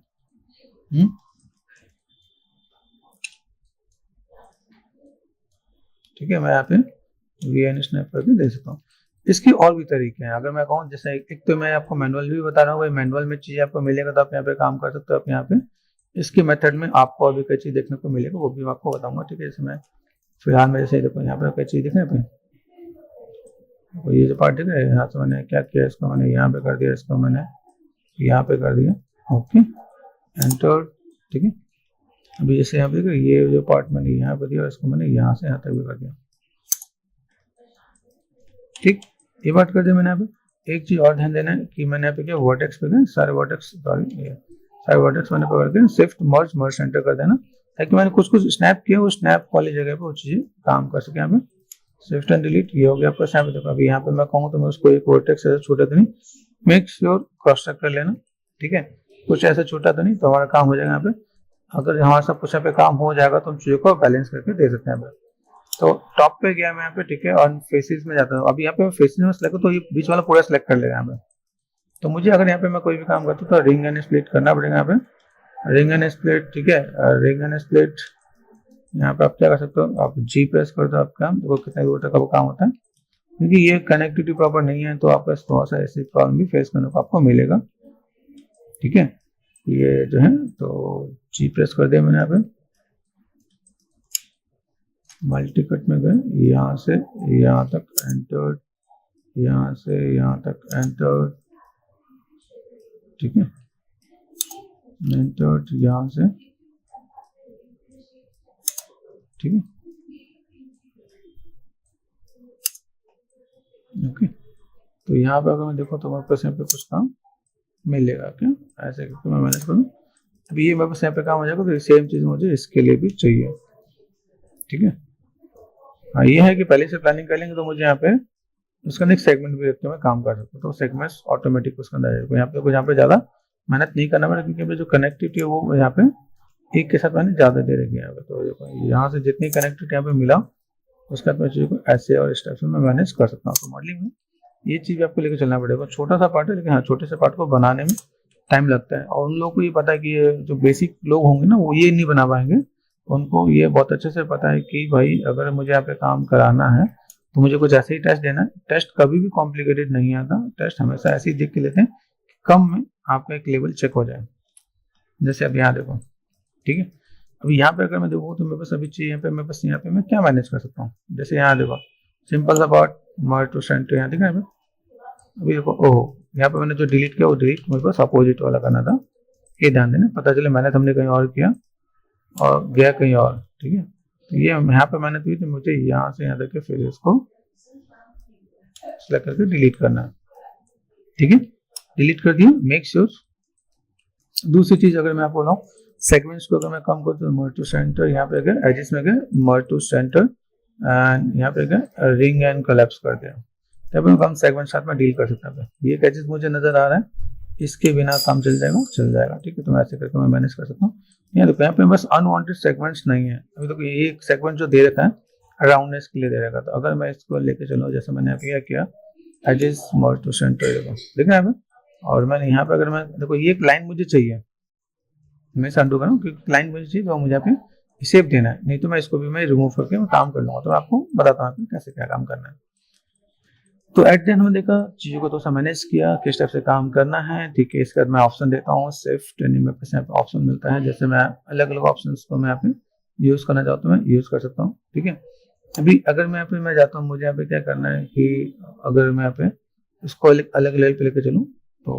ठीक है, मैं यहाँ पे वीएन स्नैप करके दे सकता हूँ। इसके और भी तरीके हैं, अगर मैं कहूँ जैसे एक तो मैं आपको मैनुअल भी बता रहा हूँ भाई, मैनुअल में चीज़ आपको मिलेगा तो आप यहाँ पे काम कर सकते हो। आप यहाँ पे इसके मेथड में आपको अभी कई चीज़ देखने को मिलेगा, वो भी मैं आपको बताऊंगा, ठीक है। जैसे मैं फिलहाल में जैसे देखो यहाँ पे कई चीज़ दिख रहे हैं, ये जो पार्ट दिख रहा है, यहाँ से मैंने क्या किया, इसको मैंने यहाँ पे कर दिया, इसको मैंने यहाँ पे कर दिया, ओके, एंटर, ठीक है। अभी जैसे यहाँ पे ये जो पार्ट मैंने यहाँ पे दिया, इसको मैंने यहाँ से यहाँ तक भी कर दिया, ठीक। ये बात कर दिया मैंने यहाँ पे। एक चीज और ध्यान देना है कि मैंने यहाँ पे क्या वर्टेक्स पे गए, सारे वर्टेक्स मैंने पकड़ के शिफ्ट मर्ज मर्ज सेंटर कर देना, ताकि मैंने कुछ स्नैप किया वो स्नैप वाली जगह पे वो चीजें काम कर सके। यहाँ पे शिफ्ट एंड डिलीट, ये हो गया आपका स्नैप। देखो अभी यहाँ पे मैं कहूँ तो मैं उसको एक वर्टेक्स ऐसा छोटा तो नहीं, मेक श्योर क्रॉस चेक कर लेना, ठीक है। कुछ ऐसा छोटा तो नहीं, तो हमारा काम हो जाएगा यहाँ पे। अगर हमारा सब कुछ यहाँ पे काम हो जाएगा तो हम चीजों को बैलेंस करके दे सकते हैं। तो टॉप पे गया मैं यहाँ पे, ठीक है, और फेसेस में जाता हूँ। अभी यहाँ पे फेसेस में सेलेक्ट तो ये बीच वाला पूरा सेलेक्ट कर लेगा यहाँ पे। तो मुझे अगर यहाँ पे मैं कोई भी काम करता हूँ तो रिंग एंड स्प्लिट करना पड़ेगा यहाँ पे, रिंग एंड स्प्लिट, ठीक है। रिंग एंड स्प्लिट यहाँ पे आप क्या कर सकते हो, आप जी प्रेस कर दो, आपका देखो कितने दूर तक काम होता है। क्योंकि ये कनेक्टिविटी प्रॉपर नहीं है तो आपका थोड़ा सा ऐसी प्रॉब्लम भी फेस करने को आपको मिलेगा, ठीक है। ये जो है तो जी प्रेस कर दिया मैंने यहाँ पे, मल्टी कट में गए, यहाँ से यहाँ तक एंटर, यहाँ से यहाँ तक एंटर, ठीक है, एंटर यहाँ से, ठीक है, ओके। तो यहाँ पे अगर मैं देखो तो मेरे पास यहाँ पे कुछ काम मिलेगा क्या, ऐसे करके मैं मैनेज करूँ। अभी ये मेरे पास यहाँ पे काम हो जाएगा, तो सेम चीज मुझे इसके लिए भी चाहिए, ठीक है। हाँ ये है कि पहले से प्लानिंग कर लेंगे तो मुझे यहाँ पे उसका एक सेगमेंट भी रख के मैं काम कर सकता हूँ, तो सेगमेंट्स ऑटोमेटिक उसके अंदर जाएगा। यहाँ पे कुछ यहाँ पे ज्यादा मेहनत नहीं करना पड़ेगा, क्योंकि जो कनेक्टिविटी है वो यहाँ पे एक के साथ मैंने ज्यादा दे रखी है यहाँ पे। तो यहाँ से जितनी कनेक्टिविटी यहाँ पे मिला उसके बाद मैं चीज़ों को ऐसे और इस टाइप से मैं मैनेज कर सकता हूँ। तो मॉडलिंग में ये चीज़ आपको लेकर चलना पड़ेगा। छोटा सा पार्ट है, लेकिन हाँ छोटे से पार्ट को बनाने में टाइम लगता है, और उन लोगों को ये पता है कि ये जो बेसिक लोग होंगे ना वो ये नहीं बना पाएंगे। उनको ये बहुत अच्छे से पता है कि भाई अगर मुझे यहाँ पे काम कराना है तो मुझे कुछ ऐसे ही टेस्ट देना है। टेस्ट कभी भी कॉम्प्लिकेटेड नहीं आता, टेस्ट हमेशा ऐसे ही देख के लेते हैं कम में आपका एक लेवल चेक हो जाए। जैसे अब यहाँ देखो, ठीक है, अभी यहाँ पे अगर मैं देखूँ तो मेरे पास अभी चाहिए यहाँ पे मेरे पास यहाँ पे मैं क्या मैनेज कर सकता हूँ। जैसे यहाँ देखो सिंपल सा पार्ट मर्ज टू सेंटर, यहाँ देखा है अभी देखो, ओह यहाँ पे मैंने जो डिलीट किया वो डिलीट मेरे पास अपोजिट वाला करना था, ये ध्यान देना, पता चले मैंने हमने कहीं और किया और गया कहीं और। ठीक है, तो ये यहाँ पे मैंने की, तो मुझे यहाँ से यहाँ तक फिर इसको सेलेक्ट करके डिलीट करना है। ठीक है, डिलीट कर दिया। मेक श्योर, दूसरी चीज अगर मैं आपको बोला सेगमेंट्स को अगर मैं कम कर दूँ, मर्ज टू सेंटर, यहाँ पे गए एजिस में गए मर्ज टू सेंटर एंड यहाँ पे गए रिंग एंड कोलैप्स कर दिया, तब हम कम सेगमेंट साथ में डील कर सकते हैं। ये एजिस मुझे नजर आ रहा है, इसके बिना काम चल जाएगा। ठीक है, तो मैं ऐसे करके मैं मैनेज कर सकता हूँ। यहाँ देखो, यहाँ पे बस अनवांटेड सेगमेंट्स नहीं है। अभी तो ये एक सेगमेंट जो दे रखा है राउंडनेस के लिए दे रखा था, अगर मैं इसको लेके चलूँ जैसे मैंने यहाँ किया एजिस मर्ज टू सेंटर, देखो यहाँ पे, और मैंने यहाँ पे अगर मैं देखो ये एक लाइन मुझे चाहिए, मैं अंडू करूँ क्योंकि लाइन मुझे चाहिए, तो मुझे यहाँ पे शेप देना है, नहीं तो मैं इसको भी मैं रिमूव करके मैं काम कर लूँगा। तो मैं आपको बताता हूँ कैसे क्या काम करना है। तो एट द एंड हमने देखा चीज़ों को तो सा मैनेज किया, किस टाइप से काम करना है। ठीक है, इसके बाद मैं ऑप्शन देता हूँ, सेफ ट्रेनिंग में यहाँ पे ऑप्शन मिलता है, जैसे मैं अलग अलग ऑप्शन को मैं यहाँ पे यूज़ करना चाहता हूँ, मैं यूज़ कर सकता हूँ। ठीक है, अभी अगर मैं यहाँ पे मैं जाता हूँ, मुझे यहाँ पे क्या करना है कि अगर मैं यहाँ पे इसको अलग लेवल पे लेके चलूँ तो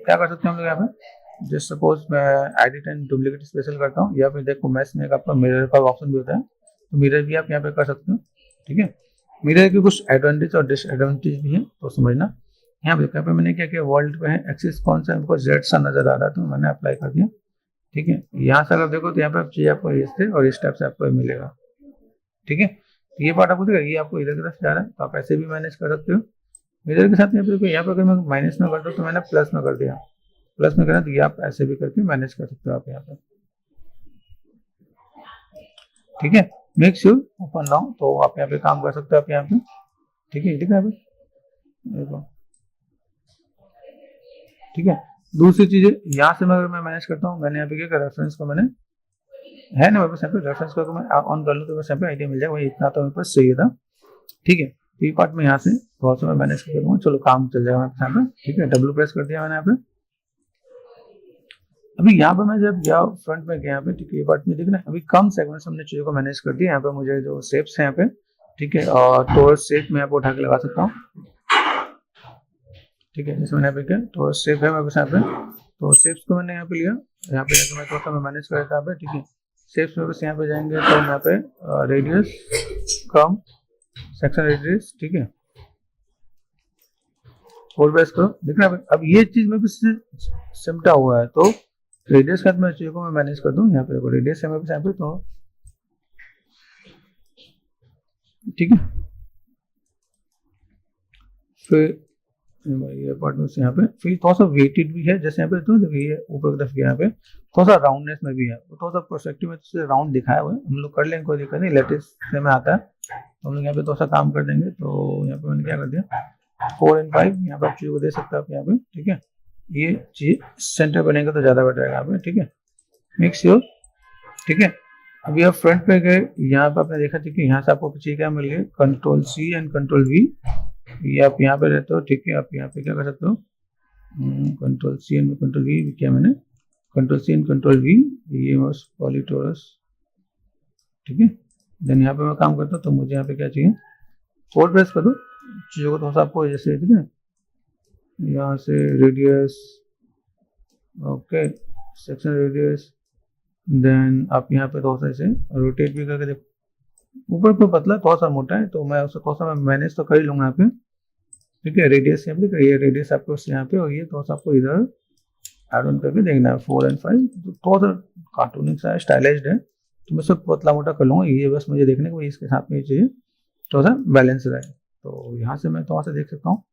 क्या कर सकते हैं हम लोग यहाँ पे। जस्ट सपोज मैं एडिट एंड डुप्लीकेट स्पेशल करता हूँ, या फिर देखो मैच में आपका मिरर का ऑप्शन भी होता है, तो मिरर भी आप यहाँ पे कर सकते हो। ठीक है, मिरर के कुछ एडवांटेज और डिसएडवांटेज भी है, तो समझना। यहाँ पे मैंने क्या किया, वर्ल्ड पे है एक्सिस कौन सा हमको जेड सा नजर आ रहा है, तो मैंने अप्लाई कर दिया। ठीक है, यहाँ से अगर देखो तो यहाँ पे आप चाहिए आपको इससे और इस टाइप से आपको मिलेगा। ठीक है, ये पार्ट आपको देखा, ये आपको इधर की तरफ जा रहा है, तो आप ऐसे भी मैनेज कर सकते हो। मिरर के साथ यहाँ पे अगर मैं माइनस में कर दूँ तो मैंने प्लस में कर दिया, प्लस में करना, तो ये आप ऐसे भी करके मैनेज कर सकते हो आप यहाँ पे। ठीक है, मेक श्योर ओपन डाउन, तो आप यहाँ पे काम कर सकते हो आप यहाँ पे। ठीक है, ठीक है, देखो। ठीक है, दूसरी चीज यहाँ से अगर मैं मैनेज करता हूँ, मैंने यहाँ पे क्या कर रेफरेंस को मैंने है ना मेरे पास यहाँ पे रेफरेंस को मैं ऑन कर लूँ तो बस यहाँ पे आइडिया मिल जाएगा, वही इतना तो मेरे पास चाहिए था। ठीक है, ये पार्ट में यहाँ से बहुत सा मैं मैनेज कर दूंगा, चलो काम चल जाएगा मेरे यहाँ पे। ठीक है, डब्ल्यू प्रेस कर दिया मैंने यहाँ पे। अभी यहाँ पे मैं जब गया फ्रंट में गया यहाँ पे, ठीक है, ये पार्ट में देखना अभी कम सेगमेंट्स हमने चीजों को मैनेज कर दिया। यहाँ पे मुझे जो शेप्स है यहाँ पे, ठीक है, और टोरस शेप में यहाँ पे उठा के लगा सकता हूँ। ठीक है, जैसे मैंने यहाँ पे किया तो शेप है मेरे पास यहाँ पे, तो शेप्स को मैंने यहाँ पे लिया, यहाँ पे जाकर मैं थोड़ा सा मैं मैनेज कर देता हूँ। ठीक है, शेप्स में बस यहाँ पे जाएंगे तो यहाँ पे रेडियस कम, सेक्शन रेडियस, ठीक है, फोर बेस करो, देखना अब ये चीज में भी सिमटा हुआ है, तो रेडियस का मैं चीजों को मैं मैनेज कर दूं। यहाँ पे देखो रेडियस है मेरे पास यहाँ पे, तो ठीक है, फिर ये अपार्टमेंट से यहाँ पे फिर थोड़ा सा वेटेड भी है, जैसे यहाँ पे तो देखिए ये ऊपर की तरफ यहाँ पे थोड़ा सा राउंडनेस में भी है, थोड़ा सा प्रोस्पेक्टिव में तो राउंड दिखाया हुआ है, हम लोग कर लेंगे, कोई दिक्कत नहीं, लेटेस्ट से में आता है, तो हम लोग यहाँ पे थोड़ा सा काम कर देंगे। तो यहाँ पे मैंने क्या कर दिया 4 and 5, यहाँ पे आप चीज़ों को दे सकते हैं आप यहाँ पे। ठीक है, ये चीज सेंटर बनेगा तो ज्यादा बेटर रहेगा यहाँ पे। ठीक है, मेक श्योर। ठीक है, अभी आप फ्रंट पे गए, यहाँ पे आपने देखा था कि यहाँ से आपको चीज क्या मिल गई, control C and control V, ये आप यहाँ पे रहते हो। ठीक है, आप यहाँ पे क्या कर सकते हो, control C and control V किया मैंने, control C and control V, ये बस पॉलीटोरस। ठीक है, देन यहाँ पे मैं काम करता हूँ, तो मुझे यहाँ पे क्या चाहिए, 4 प्रेस कर दो चीजों को, थोड़ा सा आपको जैसे, ठीक है, यहाँ से radius, okay, section radius, then आप यहाँ पे थोड़ा सा इसे रोटेट भी करके देखो, ऊपर पे पतला थोड़ा सा मोटा है, तो मैं उसको थोड़ा सा मैं मैनेज तो कर ही लूंगा यहाँ पे। ठीक है, रेडियस यहाँ पे, ये रेडियस आपको यहाँ पे, और ये थोड़ा सा आपको इधर एड ऑन करके देखना है 4 and 5, तो थोड़ा सा कार्टूनिक सा स्टाइलाइज्ड है, तो मैं सब पतला मोटा कर लूंगा, ये बस मुझे देखने को इसके साथ में ये चाहिए थोड़ा सा बैलेंस रहे, तो यहाँ से मैं थोड़ा सा देख सकता हूँ।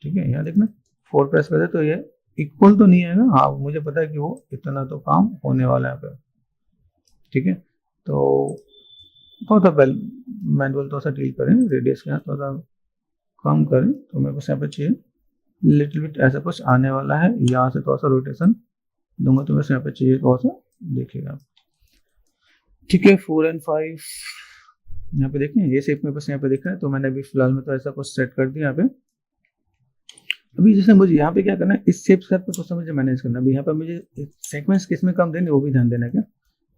ठीक है, यहाँ देखना 4 प्रेस कर दे तो ये इक्वल तो नहीं आएगा, हाँ मुझे पता है कि वो इतना तो काम होने वाला है पे। ठीक है, तो थोड़ा सा मैनुअल थोड़ा सा डील करें, रेडियस के साथ थोड़ा सा कम करें, तो मेरे पास यहाँ पे चाहिए लिटिल बिट ऐसा कुछ आने वाला है, यहाँ से थोड़ा सा रोटेशन दूंगा तो वैसे यहाँ पे चाहिए थोड़ा सा, देखिएगा। ठीक है, 4 and 5 यहाँ पे देखें, ये शेप मेरे पास यहाँ पे दिख रहा है, तो मैंने अभी फिलहाल में तो ऐसा कुछ सेट कर दिया यहाँ पे। अभी जैसे मुझे यहाँ पे क्या करना है, इस शेप से तो समझे मैनेज करना, अभी यहाँ पे मुझे सेगमेंट्स किस में कम देने वो भी ध्यान देना क्या।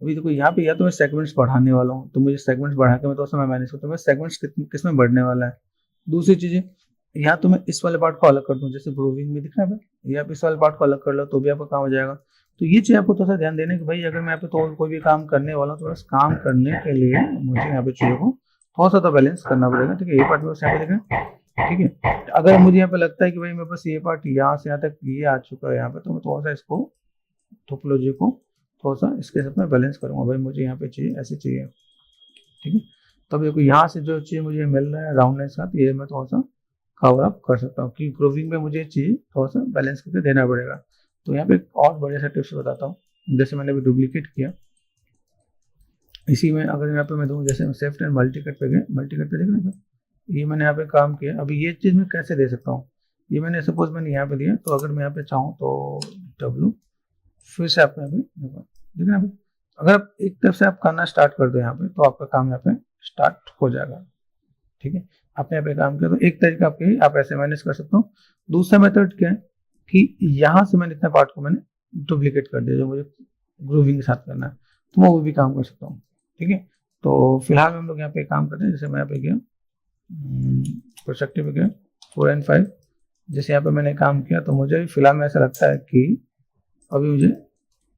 अभी देखो यहाँ पे या तो मैं सेगमेंट्स बढ़ाने वाला हूँ, तो मुझे सेगमेंट्स बढ़ा के मैं तो मैं मैनेज करता हूँ, सेगमेंट्स किस में बढ़ने वाला है। दूसरी चीज़ या तो मैं इस वाले पार्ट को अलग कर दूं, जैसे ग्रूविंग में दिख रहा है, या आप इस वाले पार्ट को अलग कर लो तो भी आपका काम हो जाएगा। तो ये चीज़ आपको थोड़ा सा ध्यान देना कि भाई अगर मैं यहाँ पे तो कोई भी काम करने वाला हूँ तो बस काम करने के लिए मुझे यहाँ पे चीज़ों को थोड़ा सा तो बैलेंस करना पड़ेगा। ठीक है, ये पार्ट में बस यहाँ पे देखें। ठीक है, अगर मुझे यहाँ पे लगता है कि भाई मैं बस ये पार्ट यहाँ से यहाँ तक ये आ चुका है यहाँ पे, तो मैं थोड़ा सा इसको टोपोलॉजी को थोड़ा सा इसके साथ में बैलेंस करूँगा। भाई मुझे यहाँ पे चाहिए, ऐसे चाहिए। ठीक है, तब देखो यहाँ से जो चीज़ मुझे मिल रहा है राउंडनेस का, ये मैं थोड़ा सा कवर अप कर सकता हूँ, क्योंकि ग्रोविंग में मुझे चीज़ थोड़ा सा बैलेंस करके देना पड़ेगा। तो यहाँ पे एक और बढ़िया सा टिप्स बताता हूँ। जैसे मैंने अभी डुप्लीकेट किया, इसी में अगर यहाँ पे मैं दूँ, जैसे शिफ्ट एंड मल्टी कट पे गए, मल्टी कट पे देख रहे, ये मैंने यहाँ पे काम किया। अभी ये चीज़ मैं कैसे दे सकता हूँ, ये मैंने सपोज मैंने यहाँ पे दिया, तो अगर मैं यहाँ पे चाहूँ तो W फिर से आपने अभी देख रहे, अगर आप एक तरफ से आप करना स्टार्ट कर दो यहाँ पे, तो आपका काम यहाँ पे स्टार्ट हो जाएगा। ठीक है, आपने यहाँ पे काम किया, तो एक तरीका आपके आप ऐसे मैनेज कर सकते हो। दूसरा मेथड क्या है कि यहाँ से मैंने इतने पार्ट को मैंने डुप्लीकेट कर दिया जो मुझे ग्रूविंग के साथ करना है, तो मैं वो भी काम कर सकता हूँ। ठीक है, तो फिलहाल हम लोग यहाँ पे काम करते हैं। जैसे मैं यहाँ पे गया प्रोस्पेक्टिव पे गया 4 and 5, जैसे यहाँ पे मैंने काम किया, तो मुझे फिलहाल में ऐसा लगता है कि अभी मुझे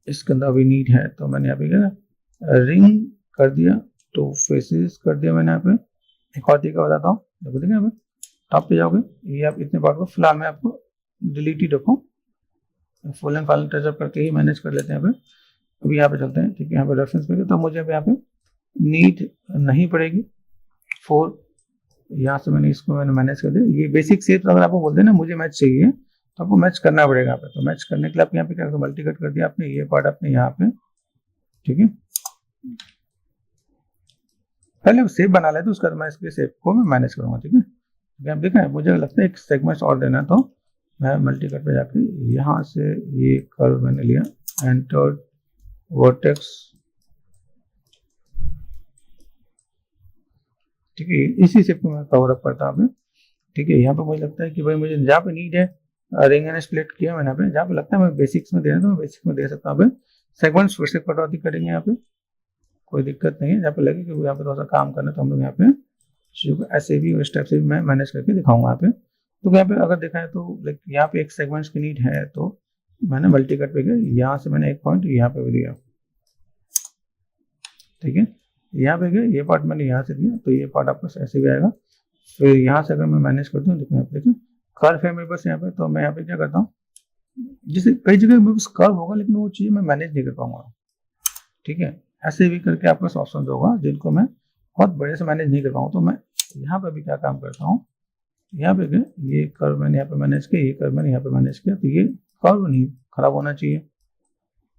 इसके अंदर अभी नीड है, तो मैंने यहाँ पे क्या रिंग कर दिया, तो फेसेस कर दिया मैंने यहाँ पे। एक और तरीका बताता हूँ, देखो देखिए यहाँ पे टॉप पे जाओगे, ये आप इतने पार्ट को फिलहाल मैं आपको डिलीट ही रखूँ, फुल एंड फाइनल टचअप करके ही मैनेज कर लेते हैं यहाँ पे। अभी यहाँ पे चलते हैं। ठीक है, यहाँ पे रेफरेंस पे, तो मुझे यहाँ पे नीड नहीं पड़ेगी 4, यहाँ से मैंने मैनेज कर दिया। ये बेसिक शेप अगर आपको बोलते हैं ना मुझे मैच चाहिए, तो आपको मैच करना पड़ेगा यहाँ पे। तो मैच करने के लिए आप यहाँ पे क्या मल्टी कट कर दिया आपने, ये पार्ट आपने यहाँ पे। ठीक है, पहले शेप बना लेते, उसके बाद मैं इसके शेप को मैं मैनेज करूंगा। ठीक है, आप देखा है, मुझे लगता है एक सेगमेंट और देना, तो मैं मल्टी कट पे जाके यहाँ से ये कर्व मैंने लिया, एंटर वर्टेक्स। ठीक है, इसी शेप को मैं कवर अप करता हूँ। ठीक है, यहाँ पे मुझे लगता है कि भाई मुझे जहाँ पे नीड है रिंग एंड स्प्लिट किया मैंने यहाँ पे, जहाँ पे लगता है मैं बेसिक्स में देना, तो मैं बेसिक्स में दे सकता हूँ। सेगमेंट्स फिर से कटौती करेंगे यहाँ पे, कोई दिक्कत नहीं है। जहाँ पे लगे कि यहाँ पे थोड़ा सा काम करना, तो हम लोग यहाँ पे ऐसे भी स्टेप से भी मैं मैनेज करके दिखाऊंगा यहाँ पे। तो यहाँ पे अगर देखा है तो लाइक यहाँ पे एक सेगमेंट्स की नीड है, तो मैंने मल्टी कट पे गया, यहाँ से मैंने एक पॉइंट यहाँ पे भी दिया। ठीक है, यहाँ पे गया, ये पार्ट मैंने यहाँ से दिया, तो ये पार्ट आपको ऐसे भी आएगा। फिर यहाँ से अगर मैं मैनेज करता हूँ, देखो यहाँ पे देखो कर्व है मेरे पास यहाँ पे, तो मैं यहाँ पे क्या करता हूँ, जैसे कई जगह मेरे पास कर्व होगा लेकिन वो चीज़ मैं मैनेज नहीं कर पाऊंगा। ठीक है, ऐसे भी करके आपके पास ऑप्शन होगा जिनको मैं बहुत बड़े से मैनेज नहीं कर पाऊँ। तो मैं यहाँ पे भी क्या काम करता हूँ, यहाँ पे ये कर्व मैंने यहाँ पे मैनेज किया, ये कर्व मैंने यहाँ पे मैनेज किया, तो ये कर्व नहीं खराब होना चाहिए।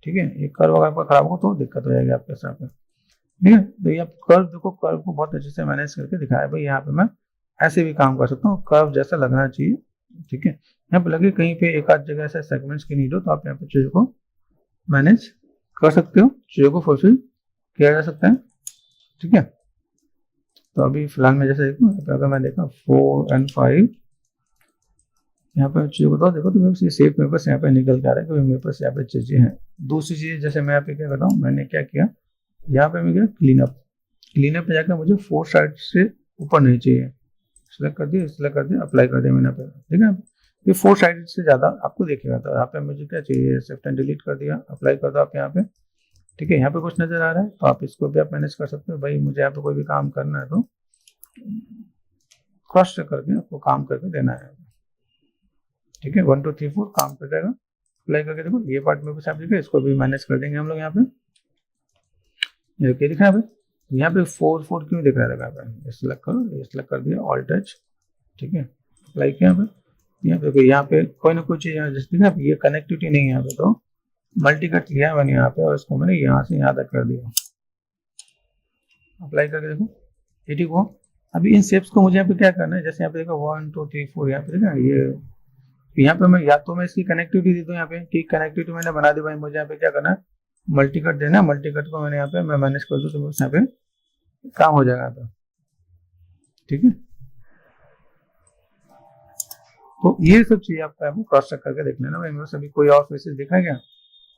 ठीक है, ये कर्व अगर आपका खराब हो तो दिक्कत हो जाएगी आपके साथ में। ठीक है, तो ये आप कर्व देखो, कर्व को बहुत अच्छे से मैनेज करके दिखाया भाई। यहाँ पे मैं ऐसे भी काम कर सकता हूँ, कर्व जैसा लगना चाहिए। ठीक है, यहाँ पे लगे कहीं पे एक आध जगह ऐसे सेगमेंट्स की नीड हो, तो आप यहाँ पे चीजों को मैनेज कर सकते हो, चीजों को फुलफिल किया जा सकता है। ठीक है, तो अभी फिलहाल में जैसे देखो, अगर मैं देखा 4 and 5, यहाँ पे चीजों को तो देखो, तो मेरे शेप मेरे पास यहाँ पे निकल के आ रहा है, क्योंकि मेरे पास यहाँ पे चीजें हैं। दूसरी चीज जैसे मैं यहाँ पे क्या करता हूँ, मैंने क्या किया, यहाँ पे मैं गया क्लीन अप पे जाकर मुझे 4 साइड से ऊपर नहीं चाहिए, सिलेक्ट कर दिया, अप्लाई कर दिया मैंने पे। ठीक है, ये 4 साइड से ज्यादा आपको देखेगा, तो यहाँ पे मुझे क्या चाहिए, शिफ्ट एंड डिलीट कर दिया, अप्लाई कर दो आप यहाँ पे। ठीक है, यहाँ पे कुछ नजर आ रहा है, तो आप इसको भी आप मैनेज कर सकते हो। भाई मुझे यहाँ पे कोई भी काम करना है तो क्रॉस चेक करके आपको काम करके देना है। ठीक है, 1 2 3 4 काम कर जाएगा। अप्लाई करके देखो, ये पार्ट में कुछ आप देखिए, इसको भी मैनेज कर देंगे हम लोग यहाँ पे। ये क्या दिख रहा है भाई, यहाँ पे 4 4 क्यों दिख रहा है, ये सिलेक्ट करो, ये सिलेक्ट कर दिया, ऑल टच। ठीक है, अप्लाई किया यहाँ पे कोई ना कोई चीज जैसे ना, ये कनेक्टिविटी नहीं है यहाँ पे, तो मल्टी कट लिया मैंने यहाँ पे, और इसको मैंने यहाँ से यहाँ तक कर दिया। अप्लाई करके देखो, ये ठीक हो। अभी इन शेप्स को मुझे यहाँ पे क्या करना है, जैसे यहाँ पे देखो 1 2 3 4, यहाँ पे देखा ये यहाँ पे मैं या तो मैं इसकी कनेक्टिविटी दे दूँ, यहाँ पे की कनेक्टिविटी मैंने बना दी भाई, मुझे यहाँ पे क्या करना है, मल्टी कट देना, मल्टी कट को मैंने यहाँ पे मैं मैनेज कर दूँ, तो यहाँ पे काम हो जाएगा यहाँ पे। ठीक है, तो ये सब चीजें आपको क्रॉस चेक करके देख लेना। भाई मेरे सभी कोई और फेसेस दिखा है क्या,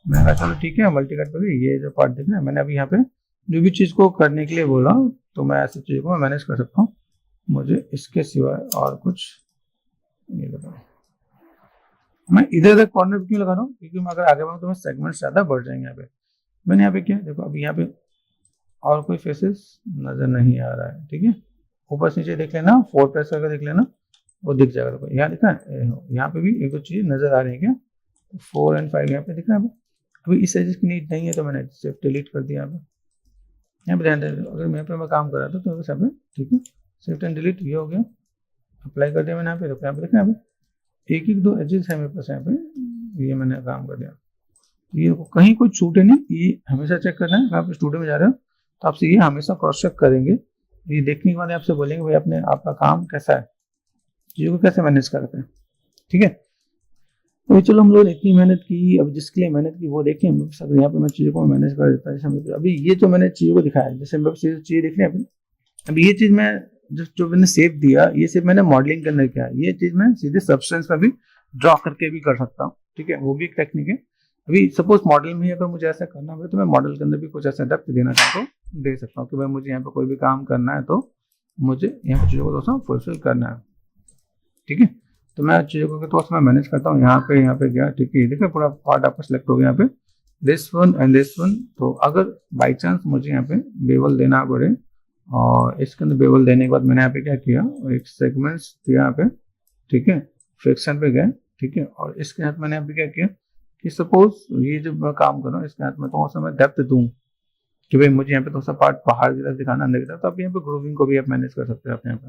मैं कहा चलो ठीक है, मल्टी कट पे ये जो पार्ट देखना है, मैंने अभी यहाँ पे जो भी चीज को करने के लिए बोला, तो मैं ऐसी चीज को मैं मैनेज कर सकता हूँ। मुझे इसके सिवाय और कुछ ये देखो मैं इधर उधर कॉर्नर पे क्यों लगा रहा हूँ, क्योंकि मैं अगर आगे बढ़ूँ तो मैं सेगमेंट ज्यादा बढ़ जाएंगे। यहाँ पे मैंने यहाँ पे क्या देखो, अभी यहाँ पे और कोई फेसेस नजर नहीं आ रहा है, ठीक है। ऊपर से नीचे देख लेना, 4 प्रेस करके देख लेना, वो दिख जाएगा। देखो यहाँ दिखा है, यहाँ पे भी एक दो चीजें नजर आ रही है क्या, 4 और 5 यहाँ पे दिख रहा है। अभी इस एजेस की नीड नहीं है तो मैंने सिर्फ डिलीट कर दिया। यहाँ पे ध्यान दें, अगर यहाँ पे मैं काम कर रहा था तो बस यहाँ पे ठीक है, शिफ्ट एंड डिलीट ये हो गया, अप्लाई कर दिया मैंने यहाँ पे। तो यहाँ पे देखा यहाँ पे एक एक दो एजेस है मेरे पास यहाँ पे, ये मैंने काम कर दिया। ये कहीं कोई छूटे नहीं, ये हमेशा चेक करना है। आप स्टूडियो में जा रहे हो तो आपसे ये हमेशा क्रॉस चेक करेंगे। ये देखने के बाद आपसे बोलेंगे भाई अपने आपका काम कैसा है, चीजों को कैसे मैनेज करते हैं, ठीक है। तो चलो हम लोग ने इतनी मेहनत की, अब जिसके लिए मेहनत की वो देखें। यहाँ पे मैं चीजों को मैनेज कर देता है। जैसे अभी ये जो मैंने चीजों को दिखाया, जैसे चीजें दिख रही है अभी ये चीज मैं जो मैंने सेव दिया, ये सिर्फ मैंने मॉडलिंग के अंदर किया। ये चीज मैं सीधे सब्सटेंस में भी ड्रॉ करके भी कर सकता हूँ, ठीक है, वो भी एक टेक्निक है। अभी सपोज मॉडल में अगर मुझे ऐसा करना हो तो मैं मॉडल के अंदर भी कुछ ऐसा डेप्थ देना चाहता हूँ, दे सकता हूँ कि भाई मुझे यहाँ पे कोई भी काम करना है तो मुझे यहाँ पे चीजों को थोड़ा सा फुलफिल करना है, ठीक है। तो मैं चीजों को थोड़ा सा मैं मैनेज करता हूँ। यहाँ पे गया, ठीक है, देखिए पूरा पार्ट आपका सिलेक्ट हो गया यहाँ पे, this one and this one. तो अगर बाई चांस मुझे यहाँ पे बेवल देना पड़े, और इसके अंदर बेवल देने के बाद मैंने यहाँ पे क्या किया, एक सेगमेंट्स दिया यहाँ पे, ठीक है, फ्रिक्शन पे गए, ठीक है। और इसके साथ मैंने यहाँ पे क्या किया कि सपोज ये जो मैं काम कर रहा हूँ इसके साथ में थोड़ा सा मैं डेप्थ दूं कि भाई मुझे यहाँ पे थोड़ा सा पार्ट बाहर की तरफ दिखाना, अंदर की तरफ। तो आप यहाँ पे ग्रूविंग को भी आप मैनेज कर सकते हो आप यहाँ पे,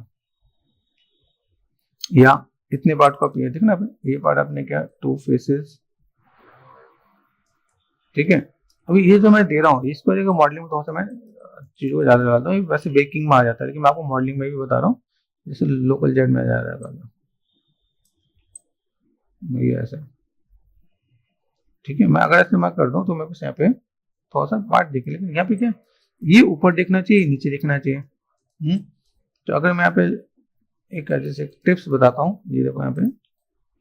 या इतने पार्ट को आप ये देखना, ये पार्ट आपने क्या 2 फेसेस, ठीक है। अभी ये जो मैं दे रहा हूँ इसको देखो मॉडलिंग में थोड़ा सा मैं चीजों को ज्यादा लगाता हूँ, वैसे बेकिंग में आ जाता है, लेकिन मैं आपको मॉडलिंग में भी बता रहा हूँ। जैसे लोकल जेड में जा रहा है ये ऐसा, ठीक है। मैं अगर ऐसे मैं कर दूं तो मेरे पास यहाँ पे थोड़ा सा पार्ट दिखे, लेकिन यहाँ पे क्या ये ऊपर देखना चाहिए, नीचे देखना चाहिए। तो अगर मैं यहाँ पे एक जैसे टिप्स बताता हूँ, ये देखो यहाँ पे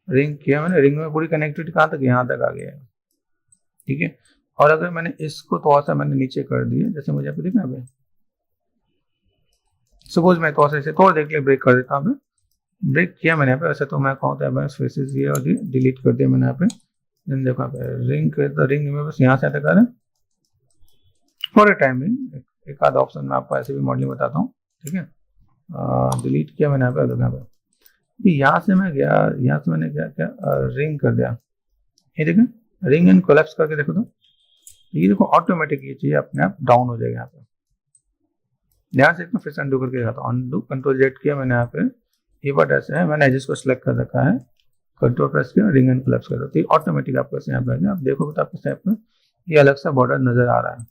रिंग किया मैंने, रिंग में पूरी कनेक्टिविटी कहाँ तक, यहाँ तक आ गया है, ठीक है। और अगर मैंने इसको थोड़ा सा मैंने नीचे कर दिया, जैसे मुझे यहाँ पे देखना है, सपोज मैं थोड़ा सा इसे थोड़ा देख ले ब्रेक कर देता हूँ, ब्रेक किया मैंने यहाँ पे। वैसे तो मैं कहूँ तो फेसेस ये और डिलीट कर दिया मैंने यहाँ पे। देखो यहाँ पे रिंग तो रिंग में बस यहाँ से अटक आ रहा है फॉर ए टाइम। एक आधा ऑप्शन में आपको ऐसे भी मॉडलिंग बताता हूँ, ठीक है। डिलीट किया मैंने यहाँ पे, यहाँ पे यहाँ से मैं गया, यहाँ से मैंने क्या रिंग कर दिया, ये देखें रिंग एंड कोलैप्स करके देखो तो ये देखो ऑटोमेटिक ये चीज अपने आप डाउन हो जाएगा। यहाँ पे ध्यान से मैं फिर से अंडू करके दिखाता हूँ, अंडू कंट्रोल जेड किया मैंने यहाँ पे, ये बट ऐसे है, मैंने एजेस को सिलेक्ट कर रखा है, कंट्रोल प्रेस किया, रिंग एंड कोलैप्स कर दो, तो ये ऑटोमेटिक आपको यहाँ पे आप देखोगे तो आपके स्नैप में ये अलग सा बॉर्डर नजर आ रहा है,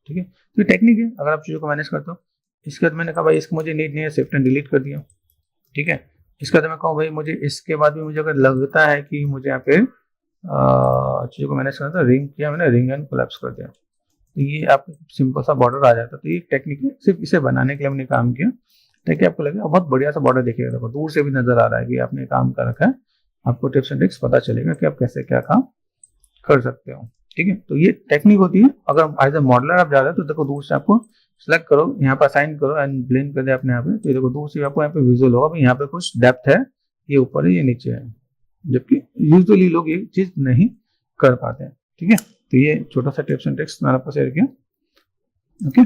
ठीक है। तो ये टेक्निक है अगर आप चीजों को मैनेज करते हो। इसके बाद मैंने कहा भाई इसको मुझे नीड नहीं है, शिफ्ट एंड डिलीट कर दिया, ठीक है। इसके बाद मैं कहूँ भाई मुझे इसके बाद भी मुझे अगर लगता है कि मुझे यहाँ पे चीजों को मैनेज करना था, रिंग किया मैंने, रिंग एंड कोलैप्स कर दिया, तो ये आप सिंपल सा बॉर्डर आ जाता है। तो ये टेक्निक है, सिर्फ इसे बनाने के लिए हमने काम किया ताकि आपको लगे बहुत बढ़िया सा बॉर्डर दिखेगा, देखो दूर से भी नजर आ रहा है कि आपने काम कर रखा है, आपको टिप्स एंड ट्रिक्स पता चलेगा कि आप कैसे क्या काम कर सकते हो, ठीक है। तो ये टेक्निक होती है। अगर एज ए मॉडलर आप जा रहे हो तो देखो दूर से आपको सिलेक्ट करो, यहाँ पर असाइन करो एंड ब्लेंड कर दे अपने यहाँ पे, तो देखो दूर से आपको यहाँ पे विजुअल होगा भाई यहाँ पे कुछ डेप्थ है, ये ऊपर है ये नीचे है, जबकि यूजुअली लोग ये चीज नहीं कर पाते हैं, ठीक है। तो ये छोटा सा टिप्स एंड ट्रिक्स मैंने आपको शेयर किया, ओके।